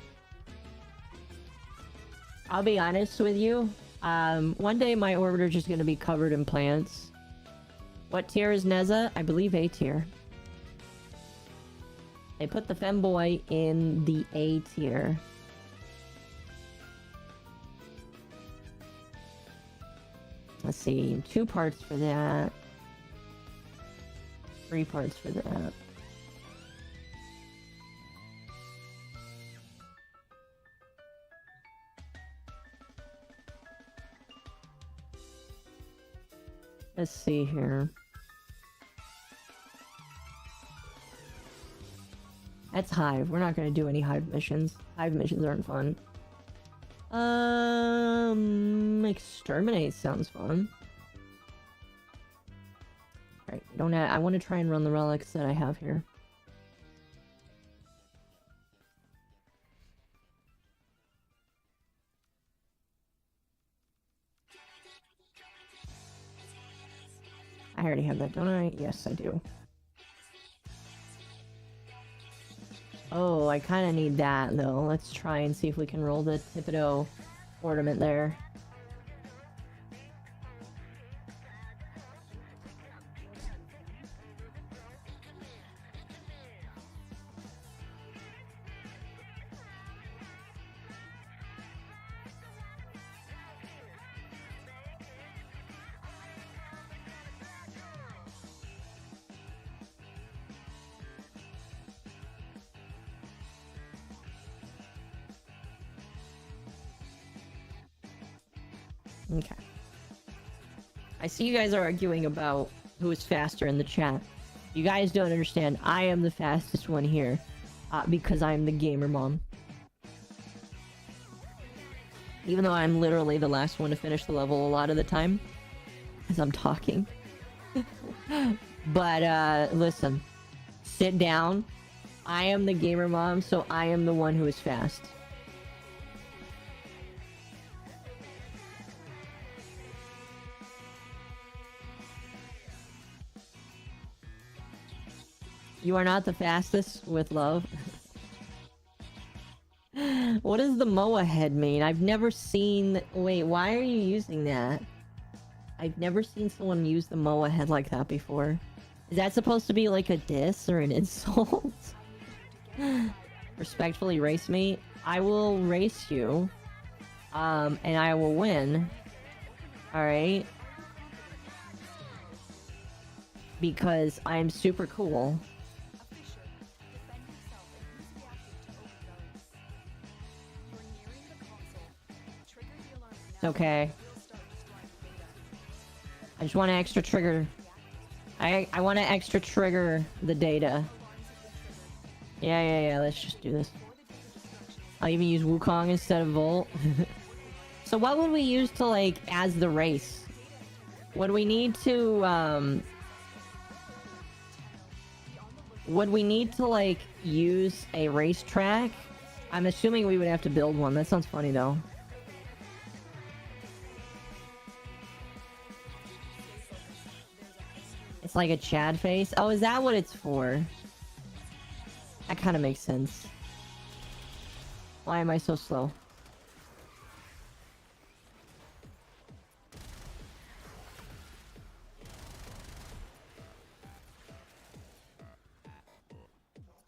I'll be honest with you. One day my Orbiter's just gonna be covered in plants. What tier is Neza? I believe A tier. They put the femboy in the A tier. Let's see, 2 parts for that. 3 parts for that. Let's see here. That's Hive. We're not gonna do any Hive missions. Hive missions aren't fun. Exterminate sounds fun. Alright, I want to try and run the relics that I have here. I already have that, don't I? Yes, I do. Oh, I kind of need that, though. Let's try and see if we can roll the Thibodeau ornament there. Okay. I see you guys are arguing about who is faster in the chat. You guys don't understand. I am the fastest one here. Because I'm the gamer mom. Even though I'm literally the last one to finish the level a lot of the time. As I'm talking. But, listen. Sit down. I am the gamer mom, so I am the one who is fast. You are not the fastest with love. What does the MOA head mean? I've never seen... Wait, why are you using that? I've never seen someone use the MOA head like that before. Is that supposed to be like a diss or an insult? Respectfully race me? I will race you. And I will win. Alright? Because I'm super cool. It's okay. I just want to extra trigger. I want to extra trigger the data. Yeah, let's just do this. I'll even use Wukong instead of Volt. So what would we use to, like, as the race? Would we need to, would we need to, like, use a racetrack? I'm assuming we would have to build one. That sounds funny, though. It's like a Chad face? Oh, is that what it's for? That kind of makes sense. Why am I so slow?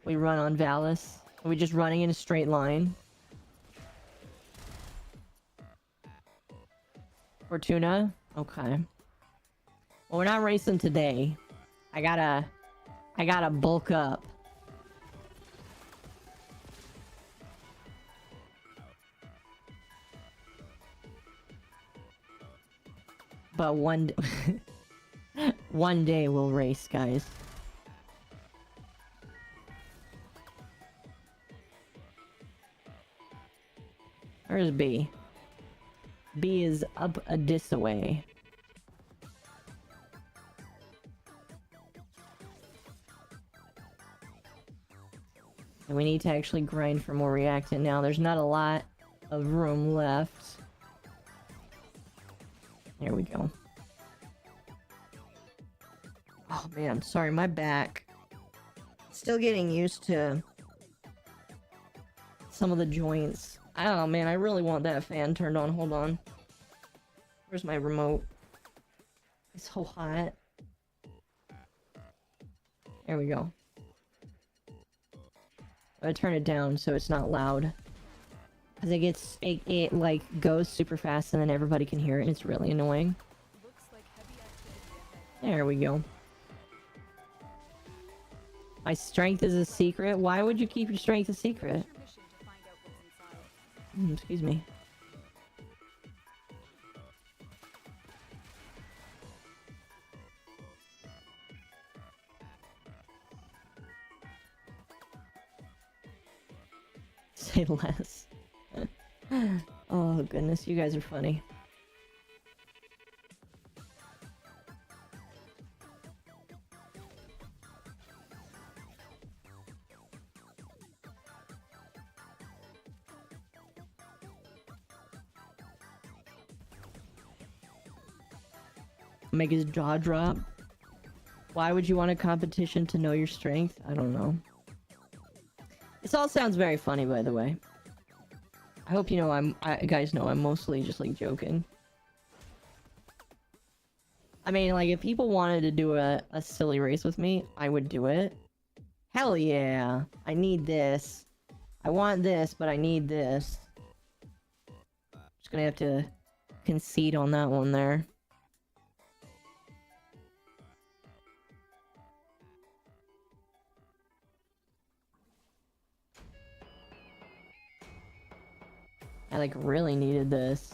We run on Valis. Are we just running in a straight line? Fortuna? Okay. Well, we're not racing today. I gotta bulk up. But one day we'll race, guys. Where's B? B is up a dis away. And we need to actually grind for more reactant now. There's not a lot of room left. There we go. Oh man, sorry, my back. Still getting used to some of the joints. Oh man, I really want that fan turned on. Hold on. Where's my remote? It's so hot. There we go. I'm gonna turn it down so it's not loud. Cause it like goes super fast and then everybody can hear it and it's really annoying. Looks like heavy activity ahead. There we go. My strength is a secret? Why would you keep your strength a secret? Your mission to find out what's inside. Excuse me. Say less. Oh goodness, you guys are funny. Make his jaw drop. Why would you want a competition to know your strength? I don't know. This all sounds very funny, by the way. I hope you know guys know I'm mostly just like joking. I mean, like if people wanted to do a silly race with me, I would do it. Hell yeah! I need this. I want this, but I need this. Just gonna have to concede on that one there. I like really needed this.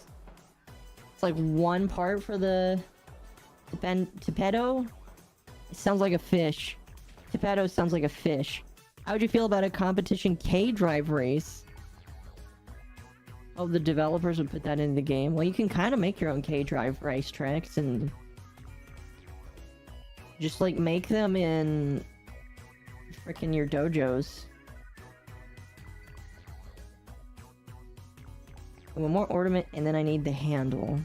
It's like one part for the Geppetto. It sounds like a fish. Geppetto sounds like a fish. How would you feel about a competition K-Drive race? Oh, the developers would put that in the game. Well, you can kind of make your own K-Drive racetracks and just like make them in frickin' your dojos. One more ornament, and then I need the handle.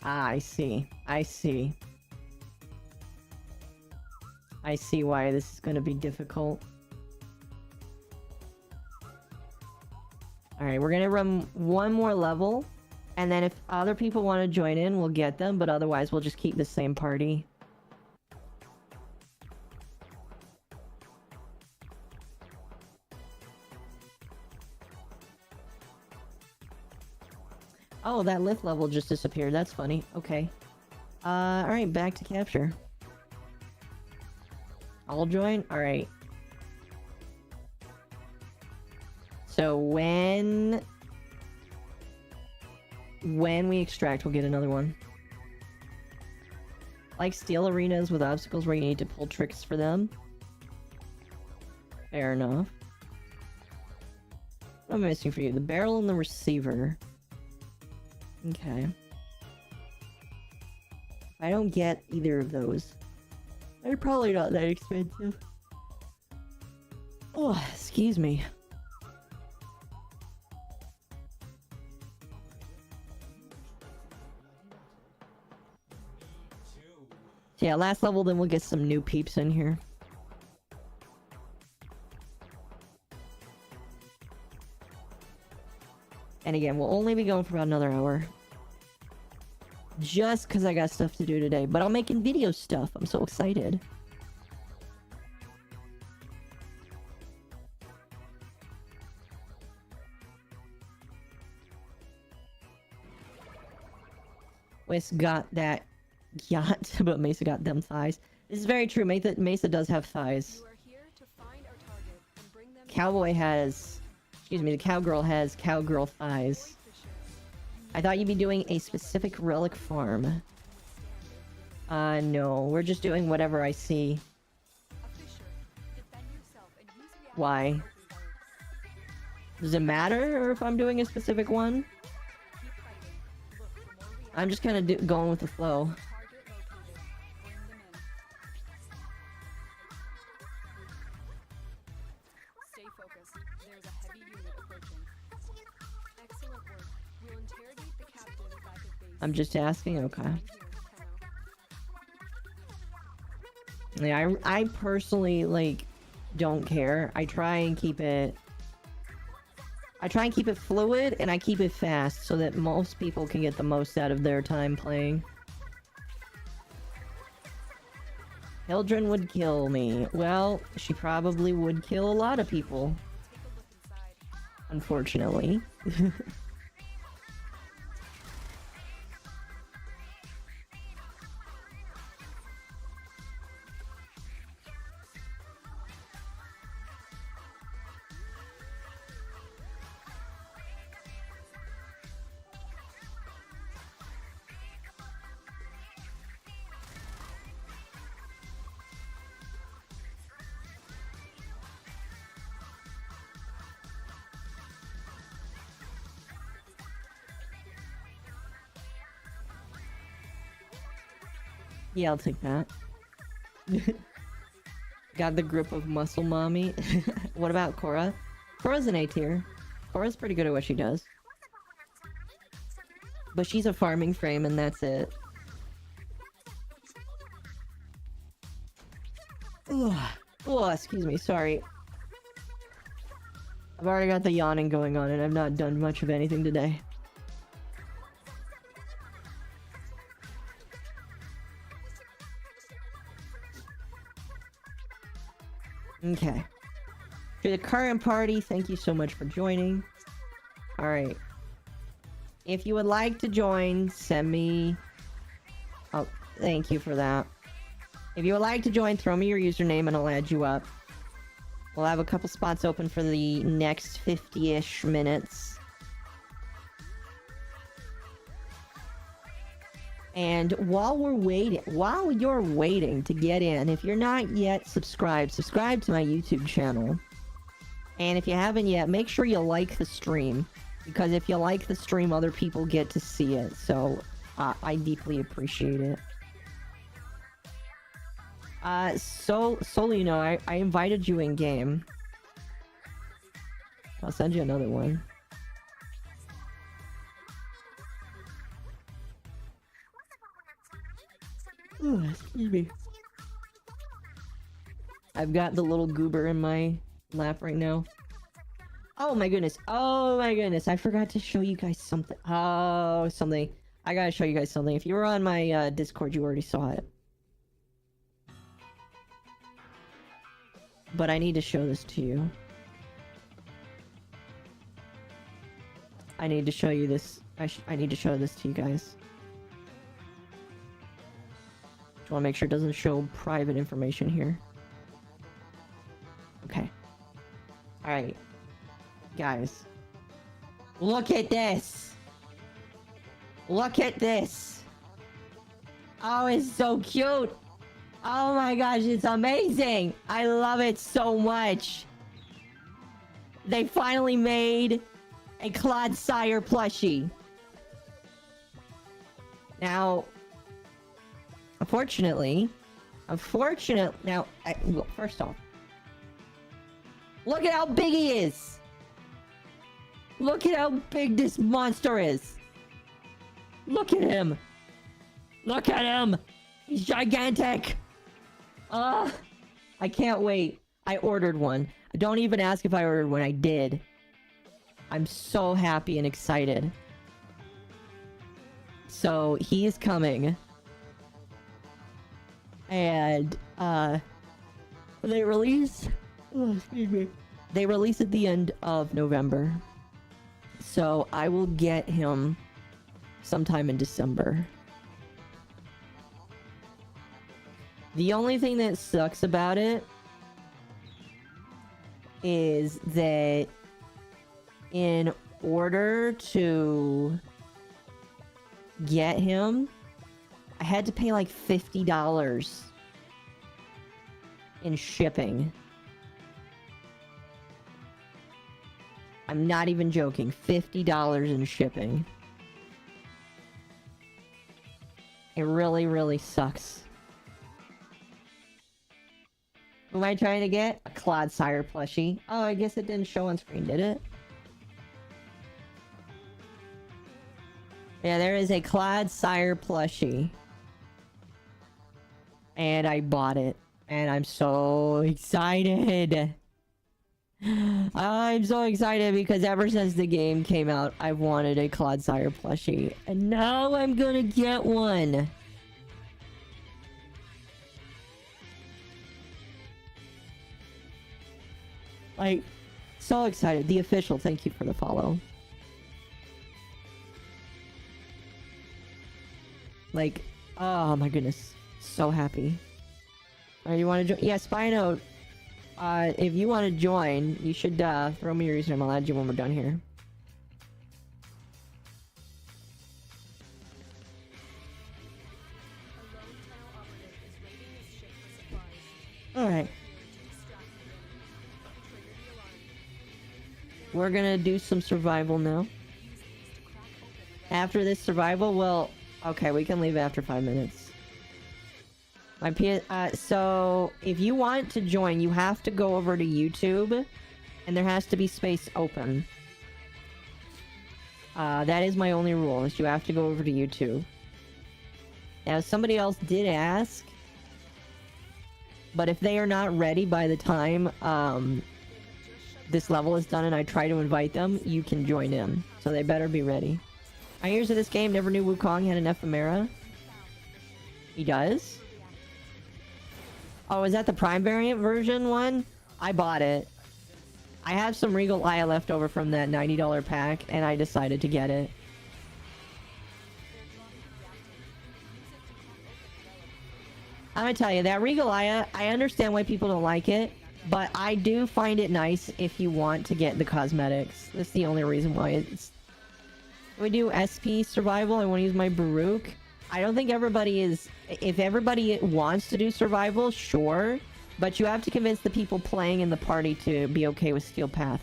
Ah, I see. I see. I see why this is gonna be difficult. Alright, we're gonna run one more level, and then if other people want to join in, we'll get them, but otherwise we'll just keep the same party. Oh, that lift level just disappeared. That's funny. Okay. Alright, back to capture. I'll join? Alright. So when we extract, we'll get another one. Like steel arenas with obstacles where you need to pull tricks for them. Fair enough. What am I missing for you? The barrel and the receiver. Okay. I don't get either of those. They're probably not that expensive. Oh, excuse me. So yeah, last level, then we'll get some new peeps in here. And again, we'll only be going for about another hour. Just because I got stuff to do today. But I'm making video stuff. I'm so excited. Wes got that yacht, but Mesa got them thighs. This is very true. Mesa does have thighs. You are here to find our target and bring them Cowboy has... Excuse me, the cowgirl has cowgirl thighs. I thought you'd be doing a specific relic farm. No. We're just doing whatever I see. Why? Does it matter if I'm doing a specific one? I'm just kind of going with the flow. Stay focused. There's a heavy unit approaching. Excellent work. We'll interrogate the captain back at base. I'm just asking? Okay. Yeah, I personally, like, don't care. I try and keep it fluid, and I keep it fast so that most people can get the most out of their time playing. Hildren would kill me. Well, she probably would kill a lot of people. Take a look inside. Unfortunately. Yeah, I'll take that. Got the grip of muscle mommy. What about Cora? Cora's an A tier. Cora's pretty good at what she does. But she's a farming frame and that's it. Oh, excuse me, sorry. I've already got the yawning going on and I've not done much of anything today. Okay. To the current party, thank you so much for joining. Alright. If you would like to join, send me... Oh, thank you for that. If you would like to join, throw me your username and I'll add you up. We'll have a couple spots open for the next 50-ish minutes. And while you're waiting to get in, if you're not yet subscribed, subscribe to my YouTube channel. And if you haven't yet, make sure you like the stream. Because if you like the stream, other people get to see it. So, I deeply appreciate it. So you know, I invited you in game. I'll send you another one. Oh, excuse me. I've got the little goober in my lap right now. Oh my goodness. Oh my goodness. I forgot to show you guys something. Oh, something. I gotta show you guys something. If you were on my Discord, you already saw it. But I need to show this to you. I need to show you this. I need to show this to you guys. Just want to make sure it doesn't show private information here. Okay. Alright. Guys. Look at this! Look at this! Oh, it's so cute! Oh my gosh, it's amazing! I love it so much! They finally made a Claude Sire plushie. Now, unfortunately, now, well, first off, look at how big he is! Look at how big this monster is! Look at him! Look at him! He's gigantic! I can't wait. I ordered one. Don't even ask if I ordered one. I did. I'm so happy and excited. So, he is coming. And, they release... Oh, excuse me. They release at the end of November. So, I will get him sometime in December. The only thing that sucks about it is that in order to get him, I had to pay like $50 in shipping. I'm not even joking. $50 in shipping. It really, really sucks. Who am I trying to get? A Claude Sire plushie. Oh, I guess it didn't show on screen, did it? Yeah, there is a Claude Sire plushie. And I bought it. And I'm so excited. I'm so excited because ever since the game came out, I've wanted a Claude Sire plushie. And now I'm gonna get one. Like, so excited. The official, thank you for the follow. Like, oh my goodness. So happy. Alright, you want to join? Yeah, Spino. If you want to join, you should throw me your username. I'll add you when we're done here. Alright. We're gonna do some survival now. After this survival, well, okay, we can leave after 5 minutes. So if you want to join, you have to go over to YouTube, and there has to be space open. That is my only rule, is you have to go over to YouTube. Now, somebody else did ask, but if they are not ready by the time this level is done and I try to invite them, you can join in. So they better be ready. Pioneers of this game never knew Wukong had an ephemera. He does? Oh, is that the Prime variant version one? I bought it. I have some Regal Aya left over from that $90 pack, and I decided to get it. I'm gonna tell you, that Regal Aya, I understand why people don't like it, but I do find it nice if you want to get the cosmetics. That's the only reason why it's... We do SP survival, I want to use my Baruch. I don't think everybody is... If everybody wants to do survival, sure. But you have to convince the people playing in the party to be okay with Steel Path.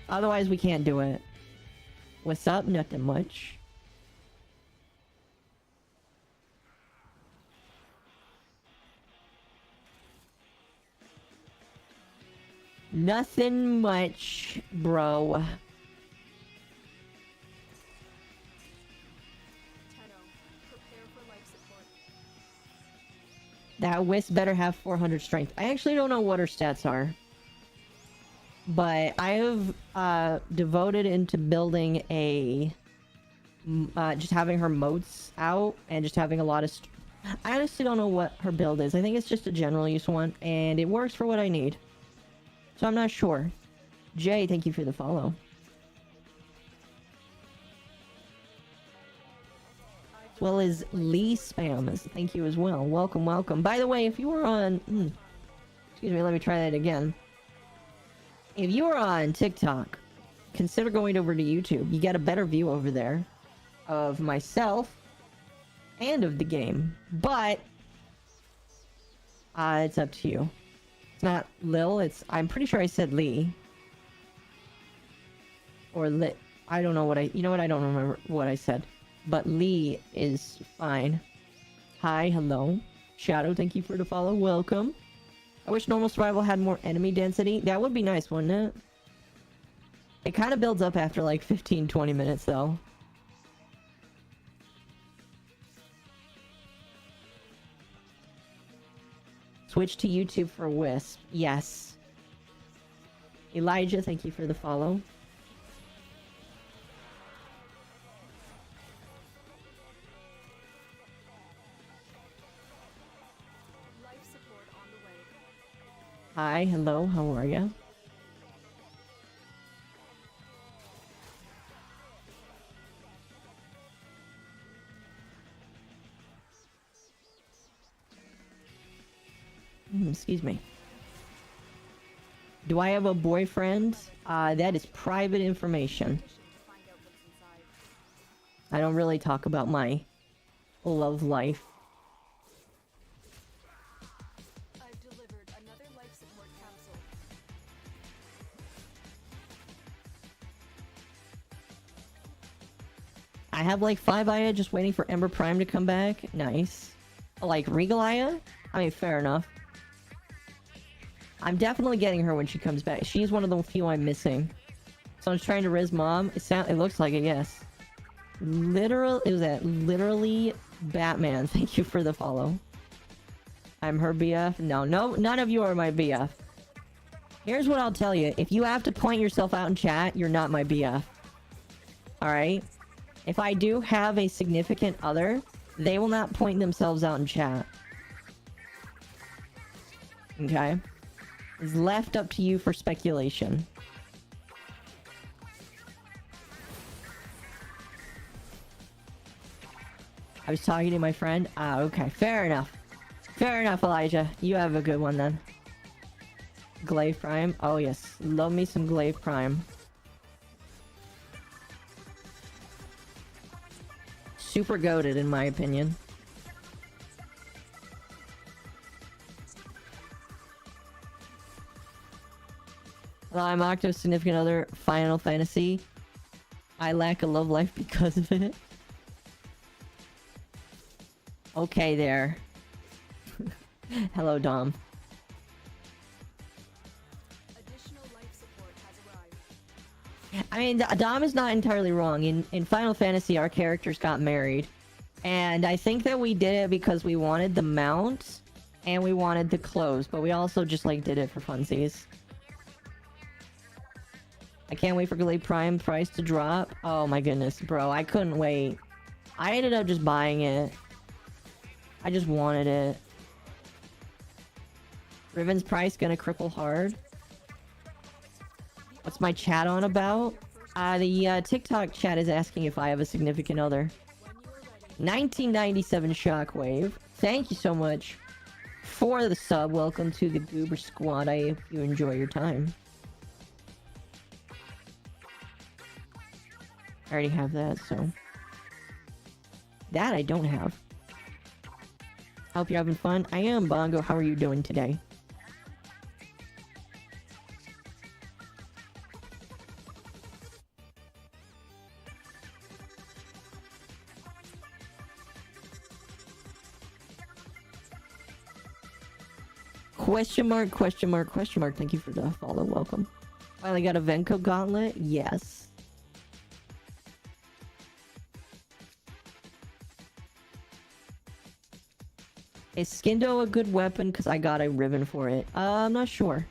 Otherwise, we can't do it. What's up? Nothing much. Nothing much, bro. That Wisp better have 400 strength. I actually don't know what her stats are. But I have devoted into building a... just having her moats out and just having a lot of... I honestly don't know what her build is. I think it's just a general use one, and it works for what I need. So I'm not sure. Jay, thank you for the follow. As well as Lee Spam, thank you as well. Welcome, welcome. By the way, if you were on... excuse me, let me try that again. If you are on TikTok, consider going over to YouTube. You get a better view over there of myself and of the game. But it's up to you. It's not Lil, it's... I'm pretty sure I said Lee. Or Lit. I don't know what I... You know what? I don't remember what I said. But Lee is fine. Hi, hello. Shadow, thank you for the follow. Welcome. I wish normal survival had more enemy density. That would be nice, wouldn't it? It kind of builds up after like 15-20 minutes, though. Switch to YouTube for Wisp. Yes. Elijah, thank you for the follow. Life support on the way. Hi, hello, how are ya? Excuse me. Do I have a boyfriend? That is private information. I don't really talk about my love life. I've delivered another life support capsule. I have like 5 Aya just waiting for Ember Prime to come back. Nice. Like Regal Aya? I mean, fair enough. I'm definitely getting her when she comes back. She's one of the few I'm missing. So I'm just trying to Riz Mom. It looks like it, yes. Literally Batman. Thank you for the follow. I'm her BF. No, none of you are my BF. Here's what I'll tell you. If you have to point yourself out in chat, you're not my BF. Alright? If I do have a significant other, they will not point themselves out in chat. Okay? is left up to you for speculation. I was talking to my friend. Ah, okay. Fair enough. Fair enough, Elijah. You have a good one then. Glaive Prime. Oh, yes. Love me some Glaive Prime. Super goated, in my opinion. Well, I'm Octo's significant other. Final Fantasy. I lack a love life because of it. Okay there. Hello, Dom. Additional life support has arrived. I mean, Dom is not entirely wrong. In Final Fantasy, our characters got married. And I think that we did it because we wanted the mount and we wanted the clothes. But we also just, like, did it for funsies. I can't wait for Glaive Prime price to drop. Oh my goodness, bro. I couldn't wait. I ended up just buying it. I just wanted it. Riven's price gonna cripple hard. What's my chat on about? The TikTok chat is asking if I have a significant other. 1997 Shockwave. Thank you so much for the sub. Welcome to the Goober Squad. I hope you enjoy your time. I already have that, so... That I don't have. Hope you're having fun. I am, Bongo. How are you doing today? Question mark, question mark, question mark. Thank you for the follow. Welcome. Finally got a Venko gauntlet. Yes. Is Skindo a good weapon? Because I got a ribbon for it. I'm not sure.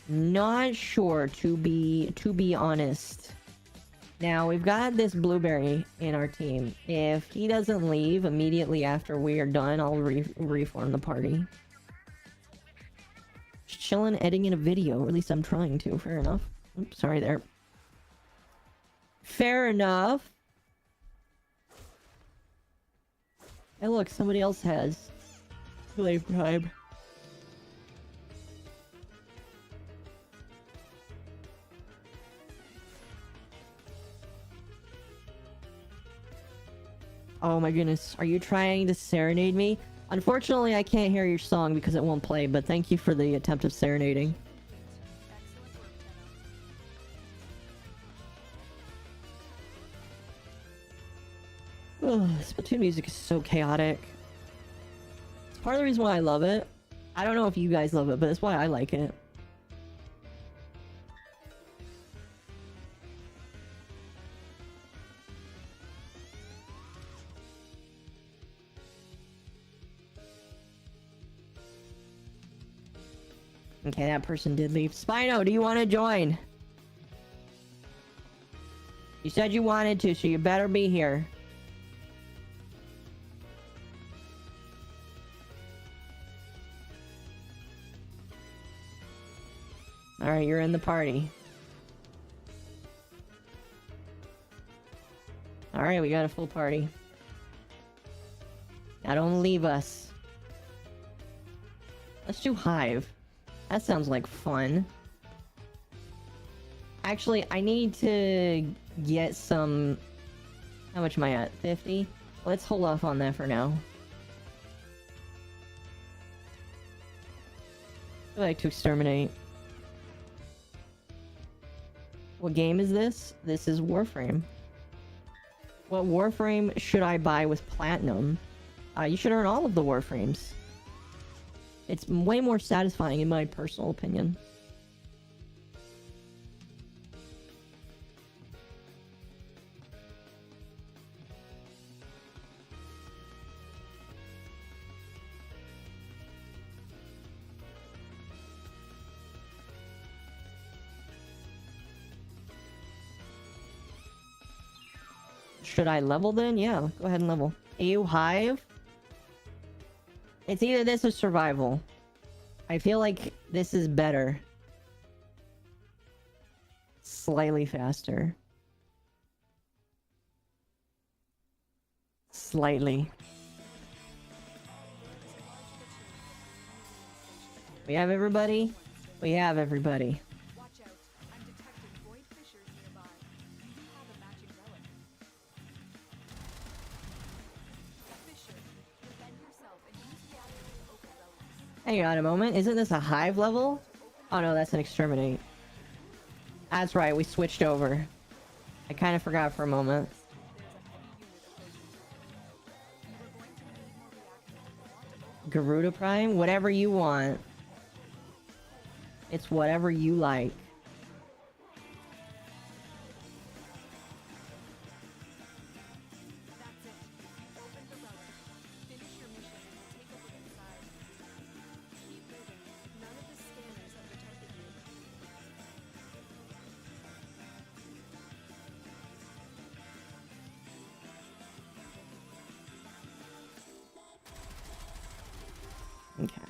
Not sure, to be honest. Now, we've got this Blueberry in our team. If he doesn't leave immediately after we are done, I'll reform the party. Just chilling, editing a video. Or at least I'm trying to. Fair enough. Oops, sorry there. Fair enough. Hey, look, somebody else has Glaive Prime. Oh my goodness, are you trying to serenade me? Unfortunately, I can't hear your song because it won't play, but thank you for the attempt of serenading. Ugh, Splatoon music is so chaotic. It's part of the reason why I love it. I don't know if you guys love it, but that's why I like it. Okay, that person did leave. Spino, do you want to join? You said you wanted to, so you better be here. Alright, you're in the party. Alright, we got a full party. Now don't leave us. Let's do Hive. That sounds like fun. Actually, I need to get some... How much am I at? 50? Let's hold off on that for now. I like to exterminate. What game is this? This is Warframe. What Warframe should I buy with Platinum? You should earn all of the Warframes. It's way more satisfying in my personal opinion. Should I level then? Yeah, go ahead and level. Ew, Hive? It's either this or survival. I feel like this is better. Slightly faster. Slightly. We have everybody? We have everybody. Watch out. I'm detecting void fissures nearby. Do you have a matching relic? Fissure. Defend yourself and use the avenue to open relics. Hang on a moment. Isn't this a Hive level? Oh no, that's an exterminate. That's right, we switched over. I kind of forgot for a moment. Garuda Prime? Whatever you want. It's whatever you like. That's it. You opened the relic. Finish your mission and we'll take a look inside. Keep moving. None of the scanners have detected you. Okay.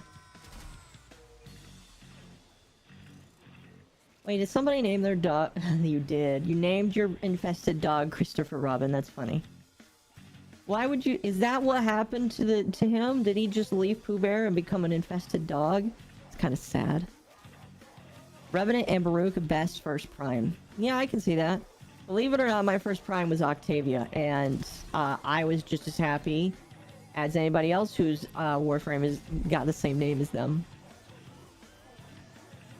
Wait, did somebody name their dog? You did. You named your infested dog Christopher Robin. That's funny. Why would you? Is that what happened to him? Did he just leave Pooh Bear and become an infested dog? It's kind of sad. Revenant and Baruch best first prime. Yeah, I can see that. Believe it or not, my first prime was Octavia, and I was just as happy as anybody else whose Warframe has got the same name as them.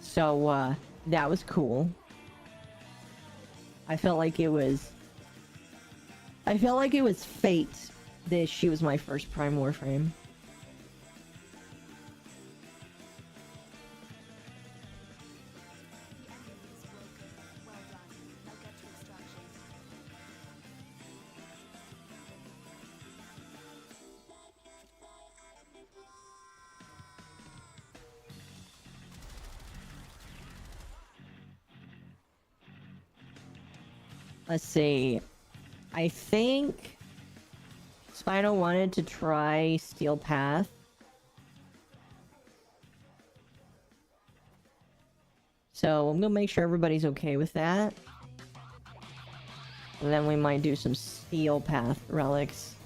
So that was cool. I felt like it was fate that she was my first prime Warframe. The enemy is broken. Well done. Now get to extraction. Let's see. I think Spino wanted to try Steel Path. So I'm gonna make sure everybody's okay with that. And then we might do some Steel Path relics.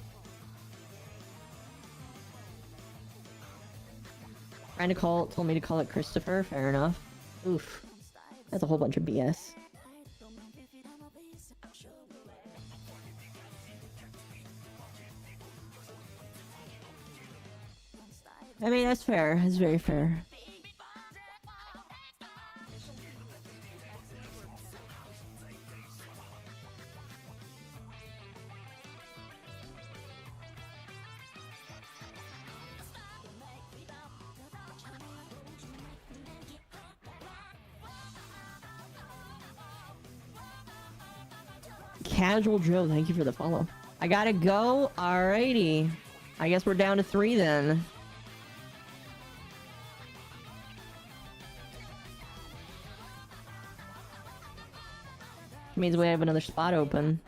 Told me to call it Christopher. Fair enough. Oof. That's a whole bunch of BS. I mean, that's fair. That's very fair. Casual Joe, thank you for the follow. I gotta go. Alrighty. I guess we're down to 3 then. Means we have another spot open.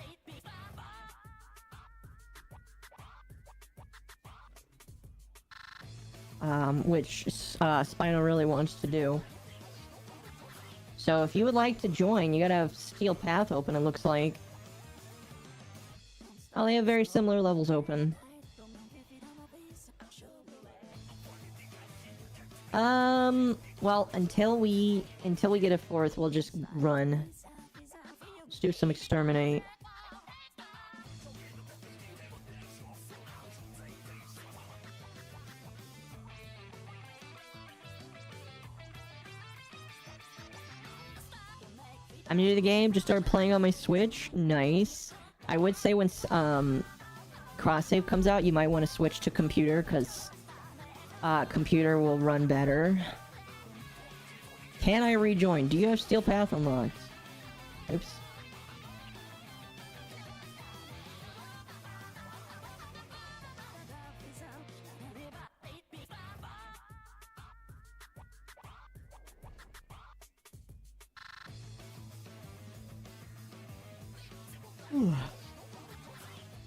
Which Spino really wants to do. So if you would like to join, you gotta have Steel Path open, it looks like. Oh, they have very similar levels open. Well, until we get a 4th, we'll just run. Let's do some exterminate. I'm new to the game, just started playing on my Switch. Nice. I would say when cross-save comes out, you might want to switch to computer, because computer will run better. Can I rejoin? Do you have Steel Path unlocked? Oops.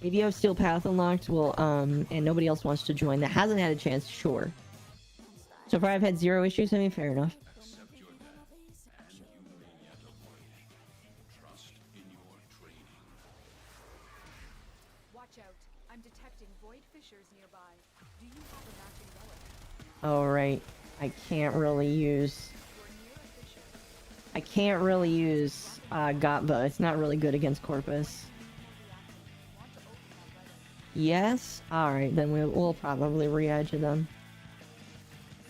If you have Steel Path unlocked, well, and nobody else wants to join that hasn't had a chance, sure. So far I've had 0 issues, I mean, fair enough. Watch out. I'm detecting void fissures nearby. Do you have a matching relic? Oh, right. I can't really use... You're near a fissure. I can't really use, Gotva. It's not really good against Corpus. Want to open that relic? Yes? Alright, then we'll probably re-edge them.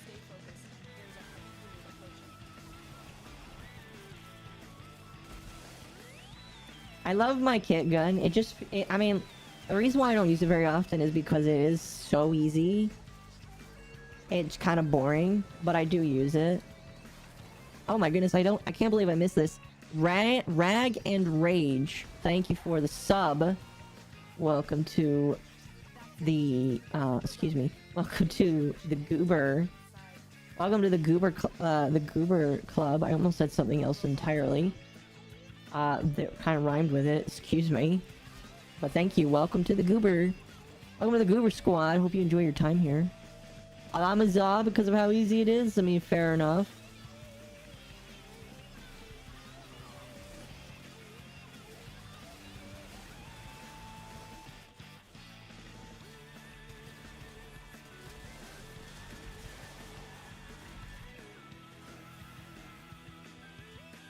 Stay focused. There's a fluid approaching. I love my kit gun. I mean, the reason why I don't use it very often is because it is so easy. It's kind of boring, but I do use it. Oh my goodness, I can't believe I missed this. Rag and Rage, thank you for the sub. Welcome to the, excuse me. Welcome to the Goober. Welcome to the Goober Club. I almost said something else entirely. That kind of rhymed with it, excuse me. But thank you, welcome to the Goober. Welcome to the Goober Squad, hope you enjoy your time here. Alamaza, because of how easy it is, I mean, fair enough.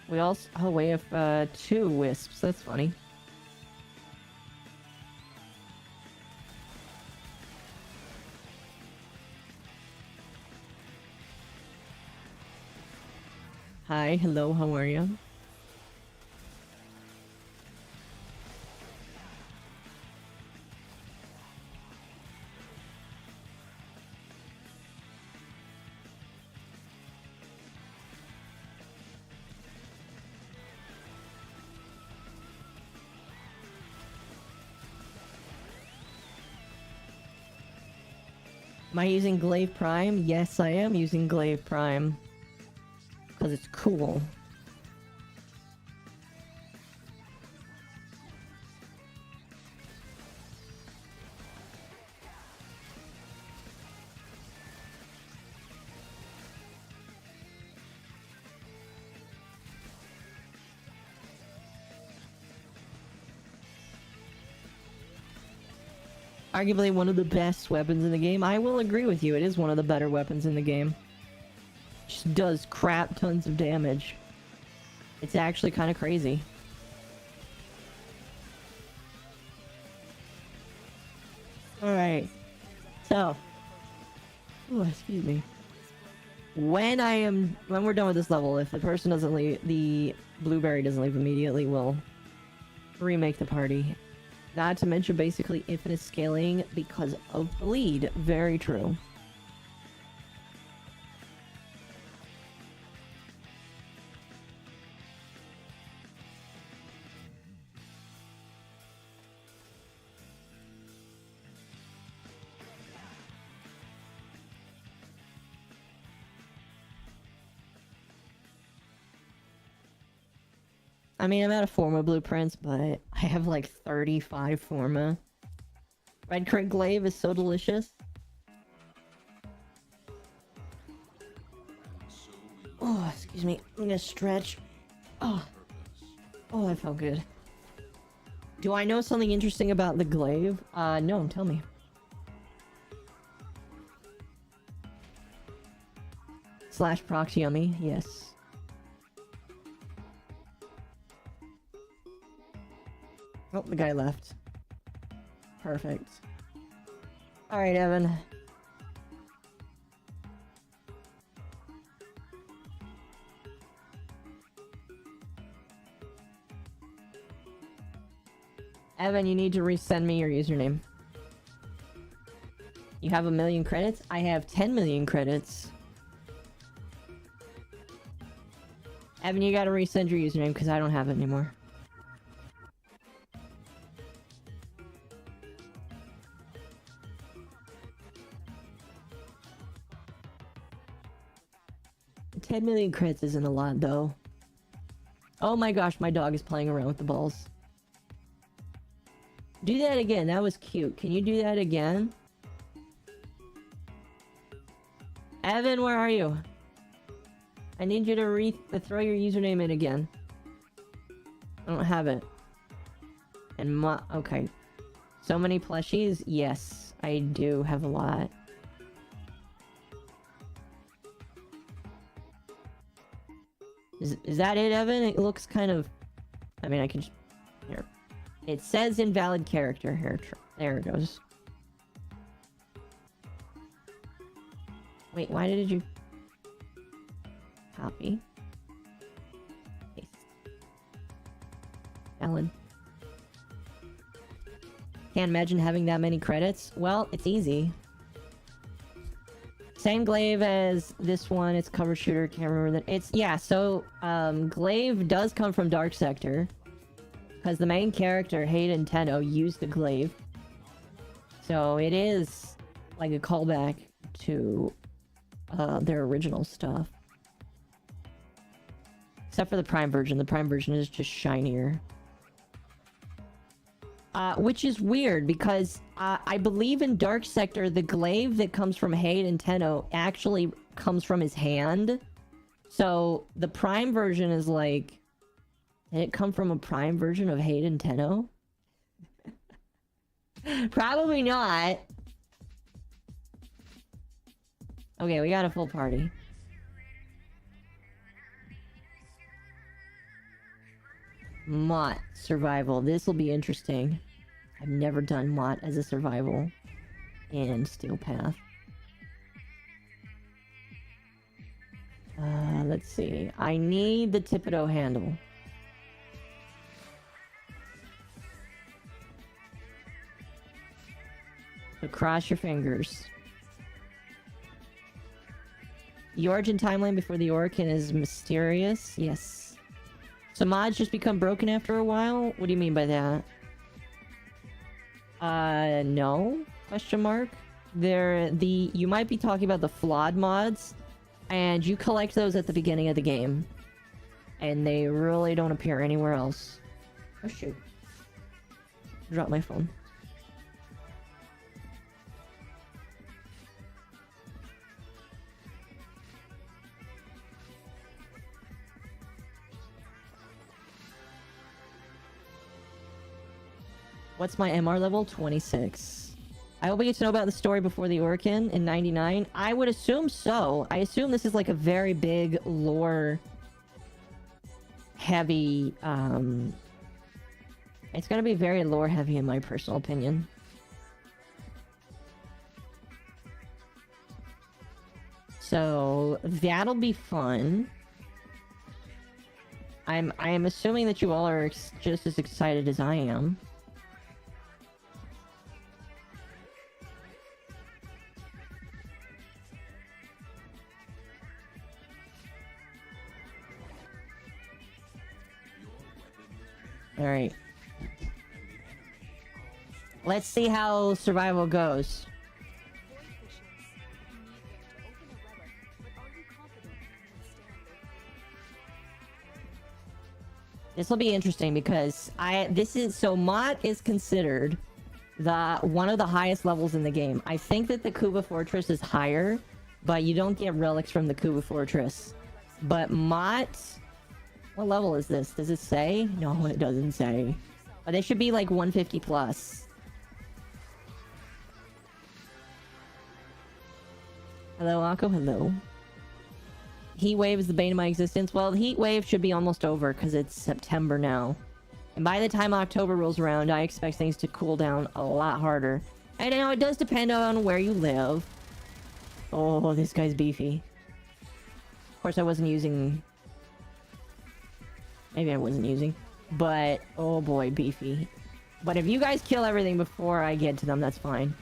We also... oh, we have, 2 wisps. That's funny. Hi, hello, how are you? Am I using Glaive Prime? Yes, I am using Glaive Prime. Because it's cool. Arguably one of the best weapons in the game. I will agree with you, it is one of the better weapons in the game. Just does crap tons of damage. It's actually kind of crazy. Alright. So. Oh, excuse me. When we're done with this level, if the person doesn't leave, the blueberry doesn't leave immediately, we'll remake the party. Not to mention basically infinite scaling because of bleed. Very true. I mean, I'm out of Forma blueprints, but I have like 35 Forma. Red Crate Glaive is so delicious. Oh, excuse me. I'm gonna stretch. Oh, that felt good. Do I know something interesting about the Glaive? No, tell me. Slash proc yummy, yes. Oh, the guy left. Perfect. Alright, Evan. Evan, you need to resend me your username. You have 1 million credits? I have 10 million credits. Evan, you gotta resend your username because I don't have it anymore. $10 million crits isn't a lot, though. Oh my gosh, my dog is playing around with the balls. Do that again. That was cute. Can you do that again? Evan, where are you? I need you to throw your username in again. I don't have it. And okay. So many plushies? Yes, I do have a lot. Is that it, Evan? It looks kind of... I mean, I can just... Here. It says invalid character here. There it goes. Wait, why did you... Copy. Paste. Ellen. Can't imagine having that many credits. Well, it's easy. Same glaive as this one. It's cover shooter. Can't remember that. It's... Yeah, so... glaive does come from Dark Sector. Because the main character, Hayden Tenno, used the glaive. So it is like a callback to their original stuff. Except for the Prime version. The Prime version is just shinier. Which is weird, because I believe in Dark Sector, the glaive that comes from Hayden Tenno actually comes from his hand. So the Prime version is like... Did it come from a Prime version of Hayden Tenno? Probably not. Okay, we got a full party. Mott survival. This will be interesting. I've never done Mott as a survival in Steel Path. Let's see. I need the Thibodeau handle. So cross your fingers. The origin timeline before the Orkin is mysterious. Yes. So mods just become broken after a while? What do you mean by that? No? Question mark? You might be talking about the flawed mods, and you collect those at the beginning of the game. And they really don't appear anywhere else. Oh shoot. Drop my phone. What's my MR level? 26. I hope we get to know about the story before the Orkin in 99. I would assume so. I assume this is like a very big lore heavy, it's gonna be very lore heavy in my personal opinion. So that'll be fun. I am assuming that you all are just as excited as I am. Alright. Let's see how survival goes. This will be interesting because Mott is considered one of the highest levels in the game. I think that the Kuba Fortress is higher, but you don't get relics from the Kuba Fortress. But Mott... What level is this? Does it say? No, it doesn't say. But they should be like 150 plus. Hello, Akko. Hello. Heat wave is the bane of my existence. Well, the heat wave should be almost over because it's September now. And by the time October rolls around, I expect things to cool down a lot harder. And now it does depend on where you live. Oh, this guy's beefy. Of course, I wasn't using... Maybe I wasn't using. But, oh boy, beefy. But if you guys kill everything before I get to them, that's fine.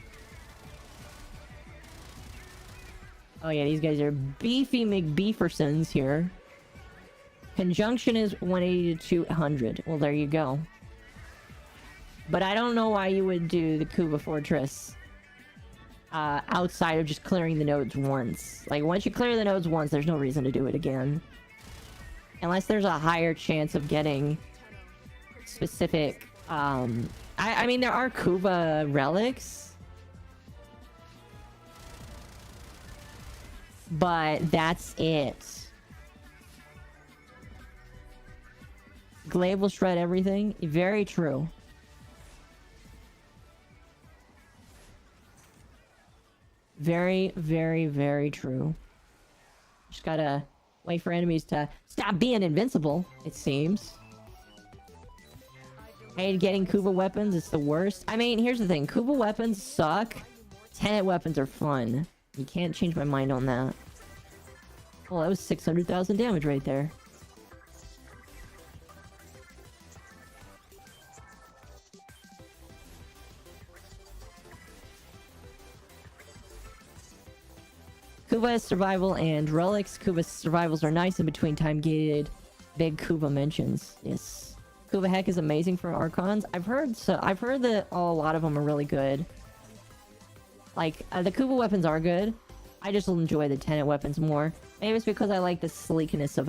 Oh yeah, these guys are beefy McBeefersons here. Conjunction is 180 to 200. Well, there you go. But I don't know why you would do the Kuba Fortress outside of just clearing the nodes once. Like, once you clear the nodes once, there's no reason to do it again. Unless there's a higher chance of getting specific I mean, there are Kuva relics. But that's it. Glaive will shred everything. Very true. Very, very, very true. Just gotta wait for enemies to stop being invincible, it seems. I hate getting Kuva weapons, it's the worst. I mean, here's the thing. Kuva weapons suck. Tenet weapons are fun. You can't change my mind on that. Well, that was 600,000 damage right there. Kuva is survival and relics. Kuva's survivals are nice in between time gated. Big Kuva mentions. Yes. Kuva Heck is amazing for Archons. I've heard that a lot of them are really good. Like, the Kuva weapons are good. I just enjoy the Tenet weapons more. Maybe it's because I like the sleekness of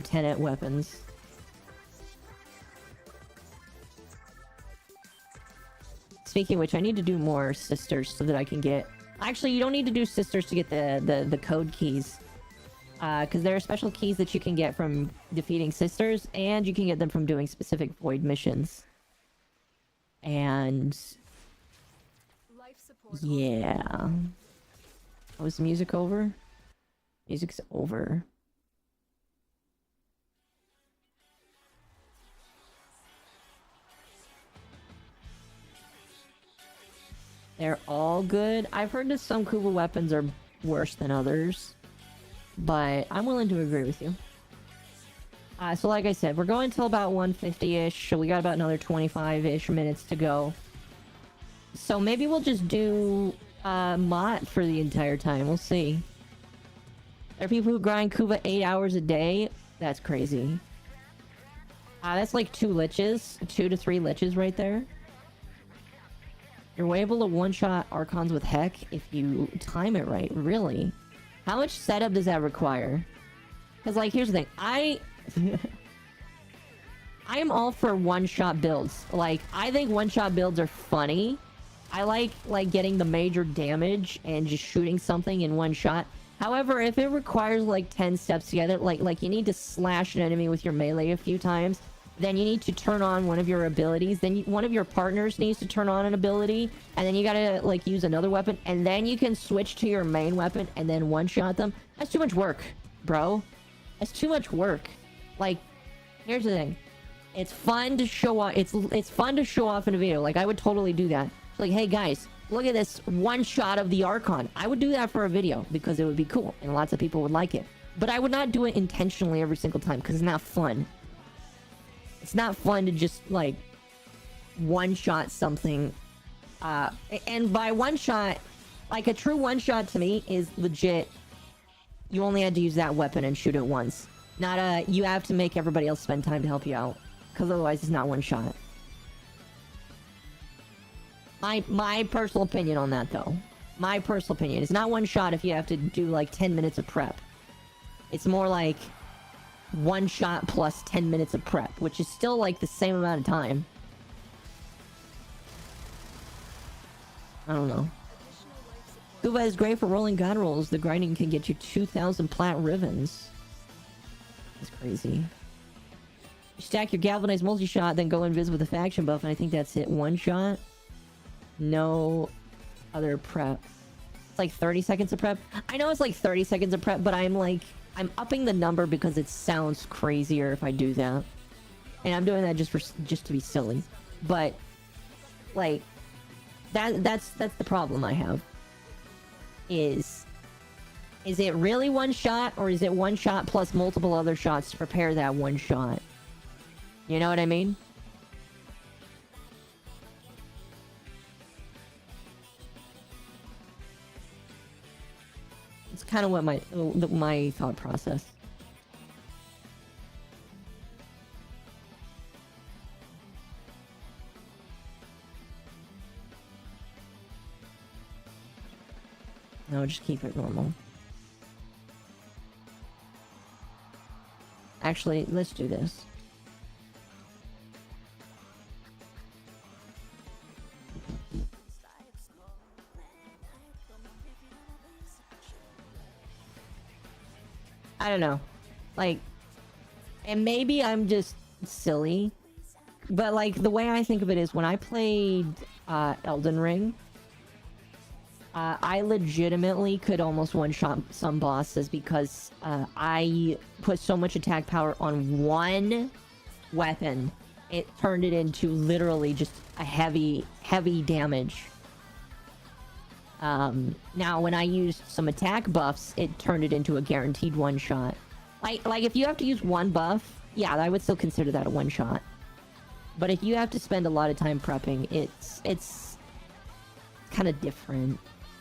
Tenet weapons. Speaking of which, I need to do more sisters so that I can get... Actually, you don't need to do sisters to get the code keys. Because there are special keys that you can get from defeating sisters, and you can get them from doing specific void missions. And... yeah. Oh, is the music over? Music's over. They're all good. I've heard that some Kuva weapons are worse than others, but I'm willing to agree with you. So like I said, we're going till about 150-ish, so we got about another 25-ish minutes to go. So maybe we'll just do Mott for the entire time. We'll see. There are people who grind Kuva 8 hours a day. That's crazy. That's like 2 liches. 2 to 3 liches right there. You're able to one-shot Archons with Heck if you time it right. Really? How much setup does that require? Because, like, here's the thing. I am all for one-shot builds. Like, I think one-shot builds are funny. I like getting the major damage and just shooting something in one shot. However, if it requires like 10 steps together, like you need to slash an enemy with your melee a few times, then you need to turn on one of your abilities, then one of your partners needs to turn on an ability, and then you gotta like use another weapon, and then you can switch to your main weapon and then one-shot them. That's too much work, bro. That's too much work. Like, here's the thing. It's fun to show off. It's fun to show off in a video. Like, I would totally do that. Like, hey guys, look at this one shot of the Archon. I would do that for a video because it would be cool and lots of people would like it. But I would not do it intentionally every single time because it's not fun. It's not fun to just like one shot something. And by one shot, like a true one shot to me is legit. You only had to use that weapon and shoot it once. Not you have to make everybody else spend time to help you out. Because otherwise it's not one shot. My personal opinion on that, though. My personal opinion. It's not one shot if you have to do, like, 10 minutes of prep. It's more like one shot plus 10 minutes of prep, which is still, like, the same amount of time. I don't know. Kuva is great for rolling god rolls. The grinding can get you 2,000 plat ribbons. That's crazy. You stack your galvanized multi-shot, then go invis with a faction buff, and I think that's it. One shot. No other prep. It's like 30 seconds of prep. I know it's like 30 seconds of prep, but I'm upping the number because it sounds crazier if I do that. And I'm doing that just to be silly. But like that's the problem I have. Is it really one shot, or is it one shot plus multiple other shots to prepare that one shot? You know what I mean? It's kind of what my thought process. No, just keep it normal. Actually, let's do this. I don't know. Like, and maybe I'm just silly, but like the way I think of it is when I played Elden Ring, I legitimately could almost one-shot some bosses because I put so much attack power on one weapon. It turned it into literally just a heavy damage. Now when I used some attack buffs, it turned it into a guaranteed one-shot. Like if you have to use one buff, yeah, I would still consider that a one-shot. But if you have to spend a lot of time prepping, it's kind of different.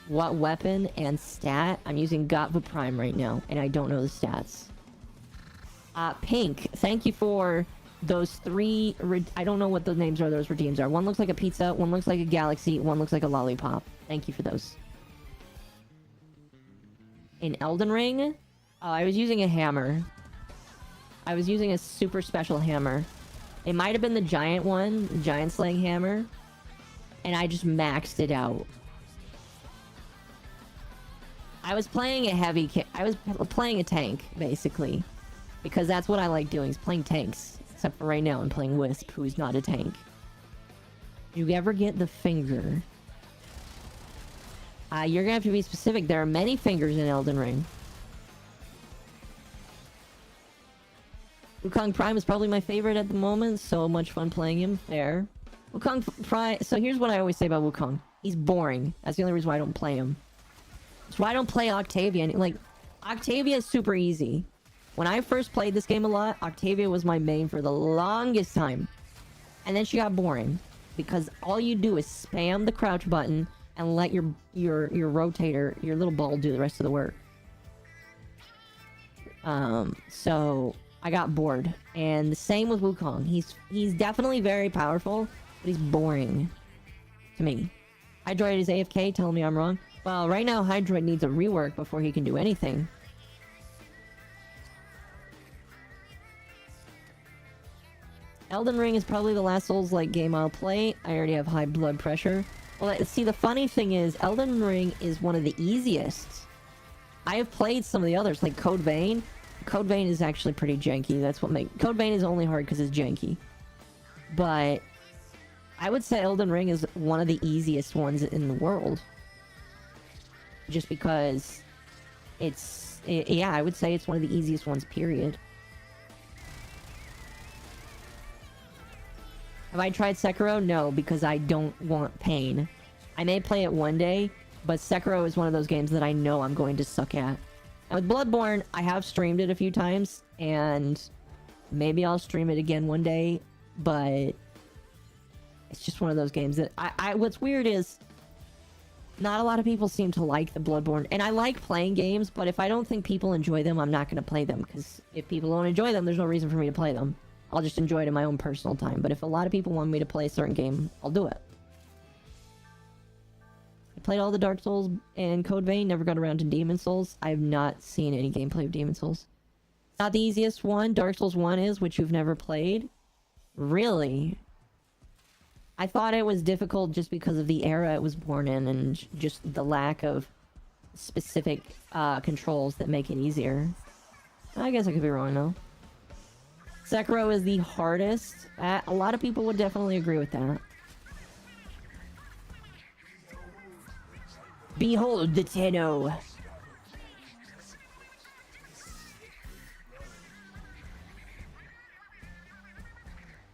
What weapon and stat? I'm using PakoThePanda Prime right now, and I don't know the stats. Pink, thank you for those 3... I don't know what the names are, those redeems are. One looks like a pizza, one looks like a galaxy, one looks like a lollipop. Thank you for those. In Elden Ring, I was using a hammer. I was using a super special hammer. It might have been the giant one, the giant slaying hammer. And I just maxed it out. I was playing I was playing a tank, basically. Because that's what I like doing, is playing tanks. Except for right now, I'm playing Wisp, who's not a tank. Do you ever get the finger? You're gonna have to be specific. There are many fingers in Elden Ring. Wukong Prime is probably my favorite at the moment. So much fun playing him. There. Wukong Prime... So here's what I always say about Wukong. He's boring. That's the only reason why I don't play him. That's why I don't play Octavia. Like, Octavia is super easy. When I first played this game a lot, Octavia was my main for the longest time. And then she got boring. Because all you do is spam the crouch button and let your rotator, your little ball, do the rest of the work. So I got bored. And the same with Wukong. He's definitely very powerful, but he's boring to me. Hydroid is AFK, telling me I'm wrong. Well, right now Hydroid needs a rework before he can do anything. Elden Ring is probably the last Souls-like game I'll play. I already have high blood pressure. Well, see, the funny thing is, Elden Ring is one of the easiest. I have played some of the others, like Code Vein. Code Vein is actually pretty janky. That's what makes... Code Vein is only hard because it's janky. But I would say Elden Ring is one of the easiest ones in the world. Just because yeah, I would say it's one of the easiest ones, period. Have I tried Sekiro? No, because I don't want pain. I may play it one day, but Sekiro is one of those games that I know I'm going to suck at. And with Bloodborne, I have streamed it a few times, and maybe I'll stream it again one day, but it's just one of those games that what's weird is not a lot of people seem to like the Bloodborne, and I like playing games, but if I don't think people enjoy them, I'm not going to play them, because if people don't enjoy them, there's no reason for me to play them. I'll just enjoy it in my own personal time. But if a lot of people want me to play a certain game, I'll do it. I played all the Dark Souls and Code Vein, never got around to Demon Souls. I have not seen any gameplay of Demon Souls. It's not the easiest one. Dark Souls 1 is, which you've never played. Really? I thought it was difficult just because of the era it was born in and just the lack of specific controls that make it easier. I guess I could be wrong, though. Sekiro is the hardest. A lot of people would definitely agree with that. Behold the Tenno.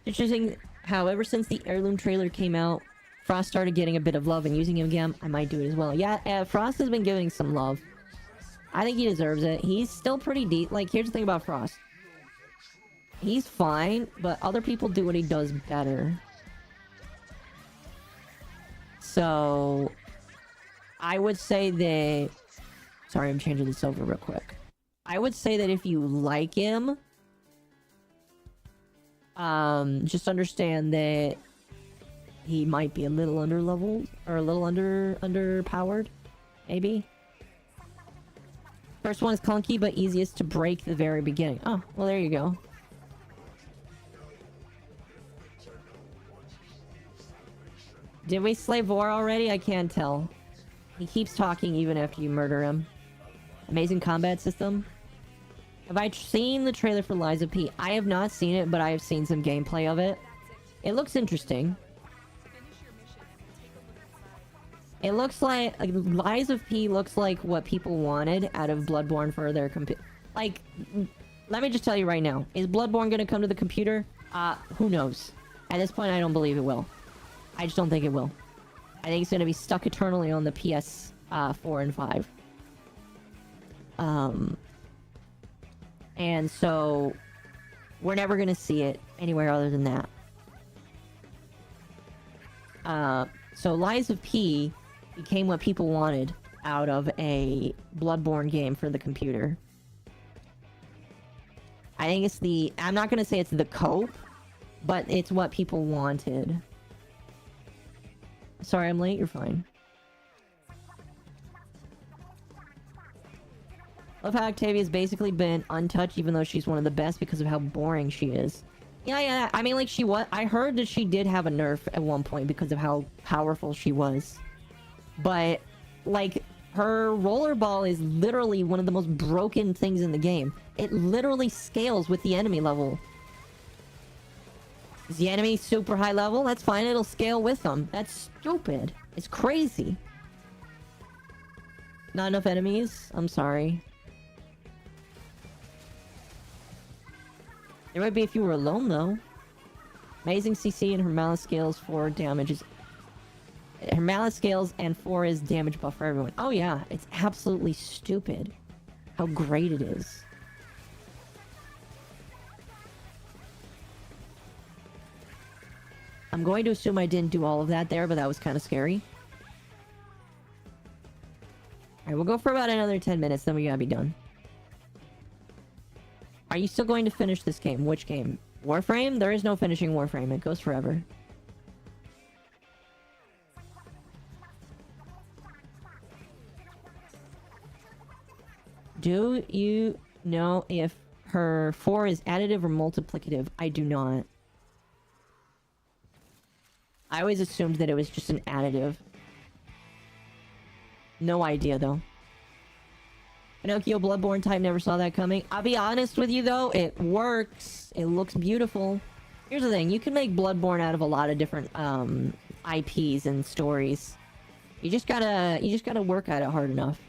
Interesting how ever since the Heirloom trailer came out, Frost started getting a bit of love, and using him again, I might do it as well. Yeah, Frost has been getting some love. I think he deserves it. He's still pretty deep. Like, here's the thing about Frost. He's fine, but other people do what he does better. So, I would say that... Sorry, I'm changing this over real quick. I would say that if you like him, just understand that he might be a little underleveled, or a little underpowered, maybe. First one is clunky, but easiest to break the very beginning. Oh, well, there you go. Did we slay Vor already? I can't tell. He keeps talking even after you murder him. Amazing combat system. Have I seen the trailer for Lies of P? I have not seen it, but I have seen some gameplay of it. It looks interesting. It looks like Lies of P looks like what people wanted out of Bloodborne for their like, let me just tell you right now. Is Bloodborne gonna come to the computer? Who knows? At this point, I don't believe it will. I just don't think it will. I think it's gonna be stuck eternally on the PS 4 and 5. And so we're never gonna see it anywhere other than that. So Lies of P became what people wanted out of a Bloodborne game for the computer. I think it's the... I'm not gonna say it's the cope, but it's what people wanted. Sorry, I'm late. You're fine. Love how Octavia's basically been untouched, even though she's one of the best because of how boring she is. Yeah. I mean, like, she was... I heard that she did have a nerf at one point because of how powerful she was. But, like, her rollerball is literally one of the most broken things in the game. It literally scales with the enemy level. Is the enemy super high level? That's fine, it'll scale with them. That's stupid. It's crazy. Not enough enemies? I'm sorry. There might be if you were alone, though. Amazing CC and her malice scales 4 damages. Her malice scales and 4 is damage buff for everyone. Oh yeah, it's absolutely stupid how great it is. I'm going to assume I didn't do all of that there, but that was kind of scary. Alright, we'll go for about another 10 minutes, then we gotta be done. Are you still going to finish this game? Which game? Warframe? There is no finishing Warframe. It goes forever. Do you know if her 4 is additive or multiplicative? I do not. I always assumed that it was just an additive. No idea, though. Pinocchio Bloodborne type, never saw that coming. I'll be honest with you, though. It works. It looks beautiful. Here's the thing. You can make Bloodborne out of a lot of different IPs and stories. You just gotta work at it hard enough.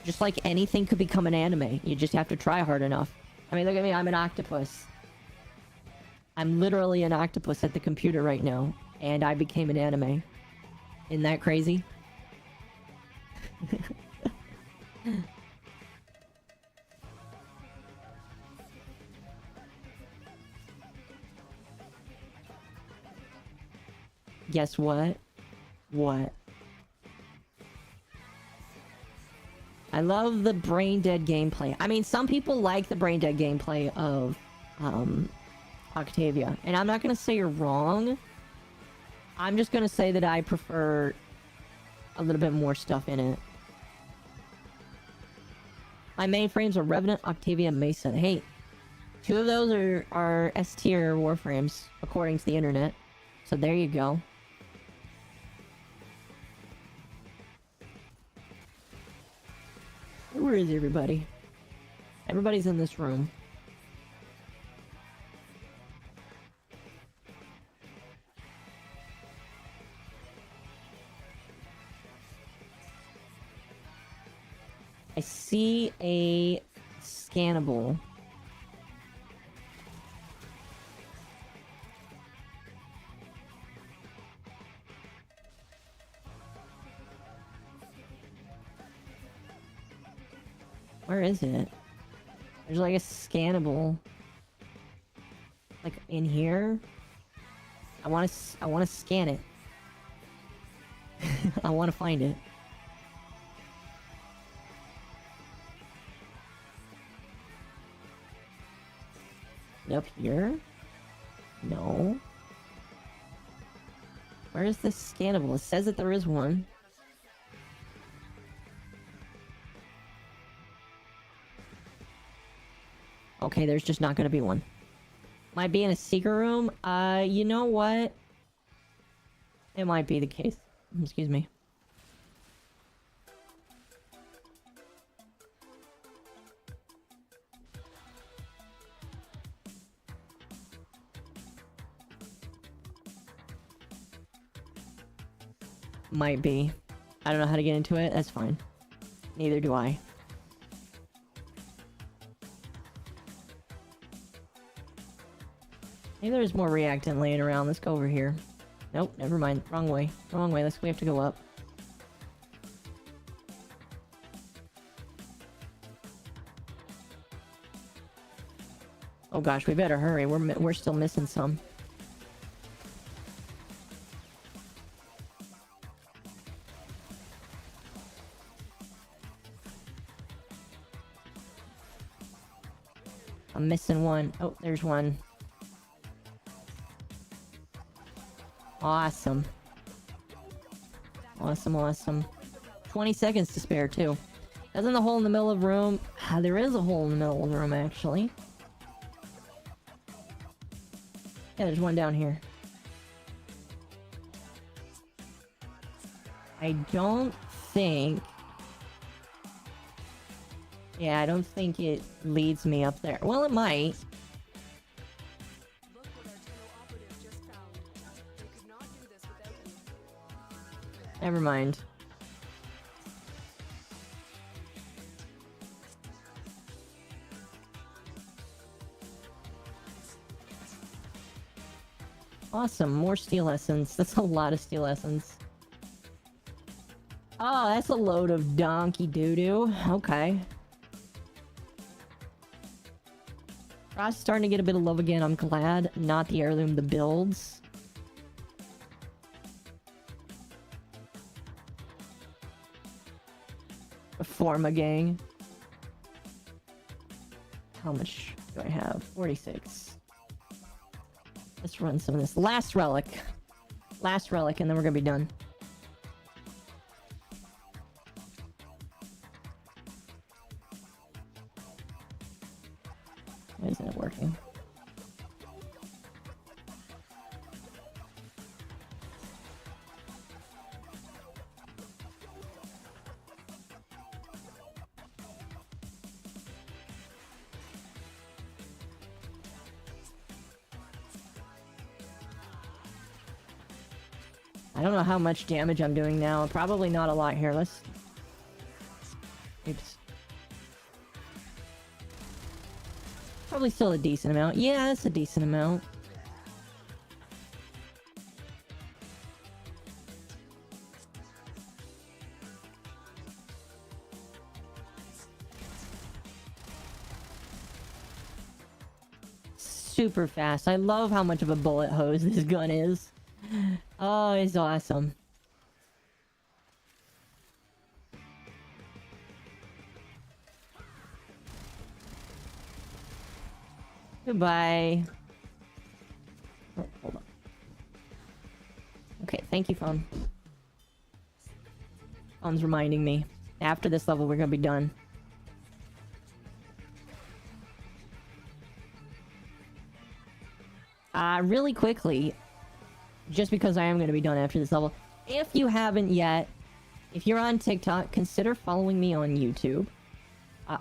Just like anything could become an anime. You just have to try hard enough. I mean, look at me. I'm an octopus. I'm literally an octopus at the computer right now. And I became an anime. Isn't that crazy? Guess what? What? I love the brain dead gameplay. I mean, some people like the brain dead gameplay of Octavia. And I'm not gonna say you're wrong. I'm just gonna say that I prefer a little bit more stuff in it. My main frames are Revenant, Octavia, Mesa. Hey, 2 of those are S tier Warframes, according to the internet. So there you go. Where is everybody? Everybody's in this room. I see a scannable. Where is it? There's like a scannable. Like in here? I want to scan it. I want to find it. Up here? No. Where is this scannable? It says that there is one. Okay, there's just not gonna be one. Might be in a secret room? You know what? It might be the case. Excuse me. Might be. I don't know how to get into it. That's fine. Neither do I. Maybe there's more reactant laying around. Let's go over here. Nope, never mind. Wrong way. Wrong way. We have to go up. Oh gosh, we better hurry. We're still missing some. I'm missing one. Oh, there's one. Awesome. Awesome, awesome. 20 seconds to spare, too. Isn't the hole in the middle of the room? There is a hole in the middle of the room, actually. Yeah, there's one down here. I don't think... Yeah, I don't think it leads me up there. Well, it might. Look what our tunnel operative just found. They could not do this without you. Never mind. Awesome, more steel essence. That's a lot of steel essence. Oh, that's a load of donkey doo-doo. Okay. Frost is starting to get a bit of love again. I'm glad. Not the heirloom, the builds. Forma gang. How much do I have? 46. Let's run some of this. Last relic. Last relic, and then we're gonna be done. Why isn't it working? I don't know how much damage I'm doing now. Probably not a lot here. Let's... Oops. Probably still a decent amount. Yeah, that's a decent amount. Super fast. I love how much of a bullet hose this gun is. Oh, it's awesome. Goodbye. Oh, hold on. Okay, thank you, phone. Phone's reminding me. After this level, we're gonna be done. Really quickly, just because I am going to be done after this level. If you haven't yet, if you're on TikTok, consider following me on YouTube.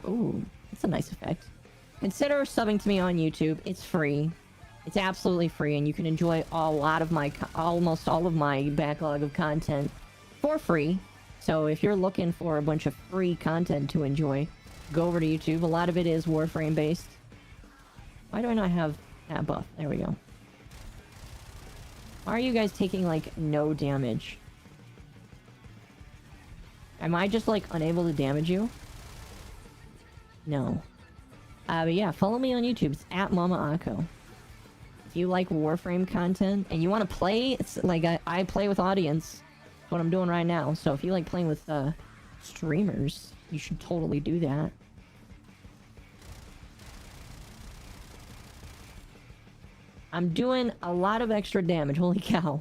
Ooh, that's a nice effect. Consider subbing to me on YouTube. It's free. It's absolutely free, and you can enjoy a lot of my, almost all of my backlog of content for free. So if you're looking for a bunch of free content to enjoy, go over to YouTube. A lot of it is Warframe based. Why do I not have that buff? There we go. Why are you guys taking, like, no damage? Am I just, like, unable to damage you? No. But yeah, follow me on YouTube. It's at MommaOcco. If you like Warframe content and you want to play, it's like I play with audience. That's what I'm doing right now. So if you like playing with streamers, you should totally do that. I'm doing a lot of extra damage. Holy cow.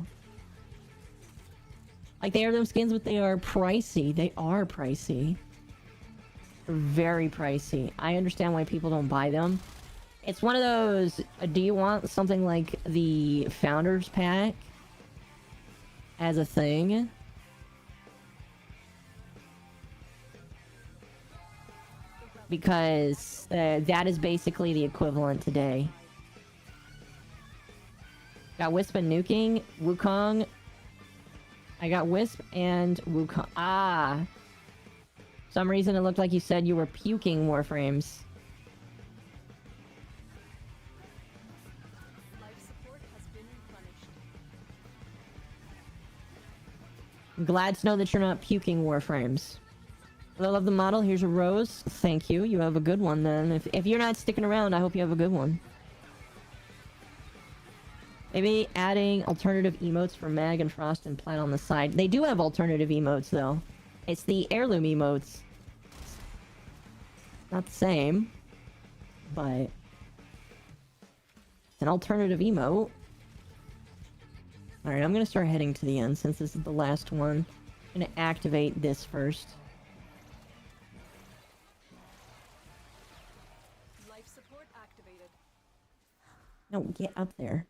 Like, they are those skins, but they are pricey. They are pricey. They're very pricey. I understand why people don't buy them. It's one of those, do you want something like the Founders Pack as a thing? Because that is basically the equivalent today. Got Wisp and Nuking, Wukong, I got Wisp and Wukong. Ah. Some reason it looked like you said you were puking Warframes. Life support has been replenished. I'm glad to know that you're not puking Warframes. I love the model. Here's a rose. Thank you. You have a good one then. If you're not sticking around, I hope you have a good one. Maybe adding alternative emotes for Mag and Frost and Plant on the side. They do have alternative emotes though. It's the heirloom emotes. Not the same, but it's an alternative emote. Alright, I'm gonna start heading to the end since this is the last one. I'm gonna activate this first. Life support activated. No, get up there.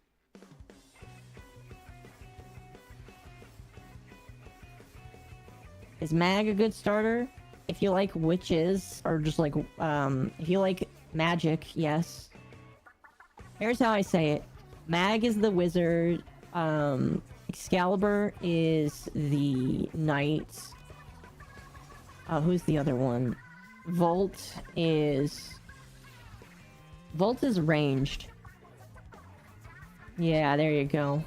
Is Mag a good starter? If you like witches, or just like, if you like magic, yes. Here's how I say it. Mag is the wizard, Excalibur is the knight. Who's the other one? Volt is ranged. Yeah, there you go.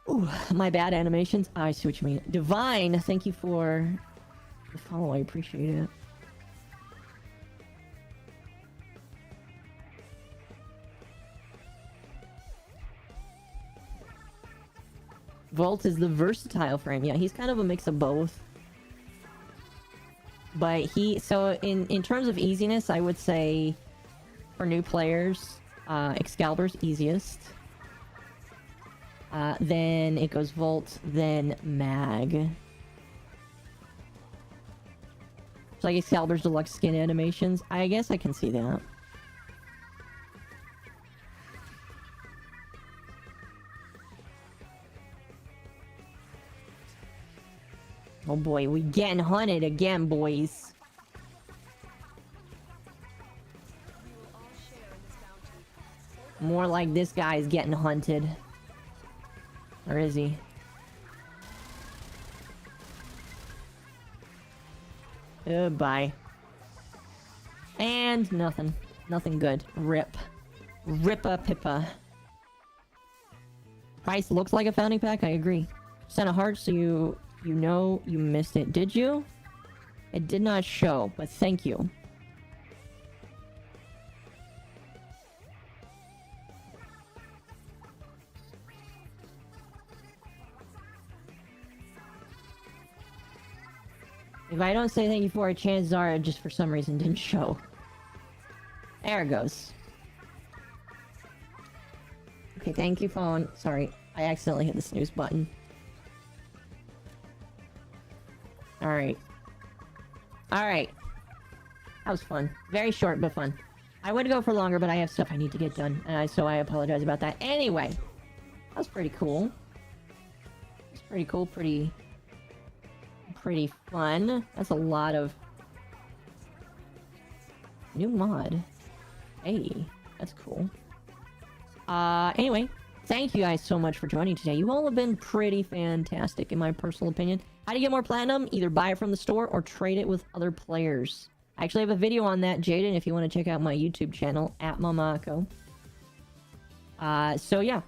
Ooh, my bad animations. I see what you mean. Divine, thank you for the follow. I appreciate it. Volt is the versatile frame. Yeah, he's kind of a mix of both. But so in terms of easiness, I would say for new players, Excalibur's easiest. Then it goes Volt, then Mag. It's like Excalibur's deluxe skin animations. I guess I can see that. Oh boy, we getting hunted again, boys. We will all share in this bounty. More like this guy's getting hunted. Or is he? Goodbye. And nothing. Nothing good. Rip. Rippa Pippa. Price looks like a founding pack, I agree. Sent a heart so you know you missed it. Did you? It did not show, but thank you. If I don't say thank you for it, chances are it just for some reason didn't show. There it goes. Okay, thank you, phone. Sorry, I accidentally hit the snooze button. Alright. Alright. That was fun. Very short, but fun. I would go for longer, but I have stuff I need to get done. So I apologize about that. Anyway. That was pretty cool. It's pretty cool, pretty fun. That's a lot of new mod. Hey, that's cool. Anyway, thank you guys so much for joining today. You all have been pretty fantastic, in my personal opinion. How do you get more platinum? Either buy it from the store or trade it with other players. I actually have a video on that, Jaden, if you want to check out my YouTube channel, at MommaOcco. So yeah,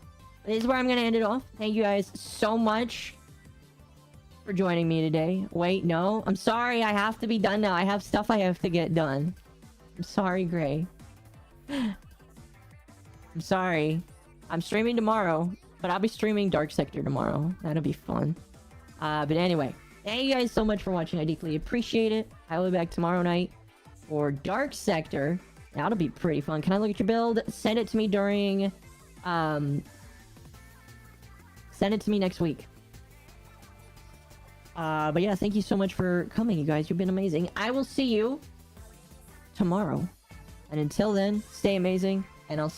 this is where I'm going to end it off. Thank you guys so much for joining me today. Wait, no. I'm sorry, I have to be done now. I have stuff I have to get done. I'm sorry, Gray. I'm sorry. I'm streaming tomorrow, but I'll be streaming Dark Sector tomorrow. That'll be fun. But anyway, thank you guys so much for watching. I deeply appreciate it. I will be back tomorrow night for Dark Sector. That'll be pretty fun. Can I look at your build? Send it to me during... send it to me next week. But yeah, thank you so much for coming, you guys. You've been amazing. I will see you tomorrow. And until then, stay amazing, and I'll see you.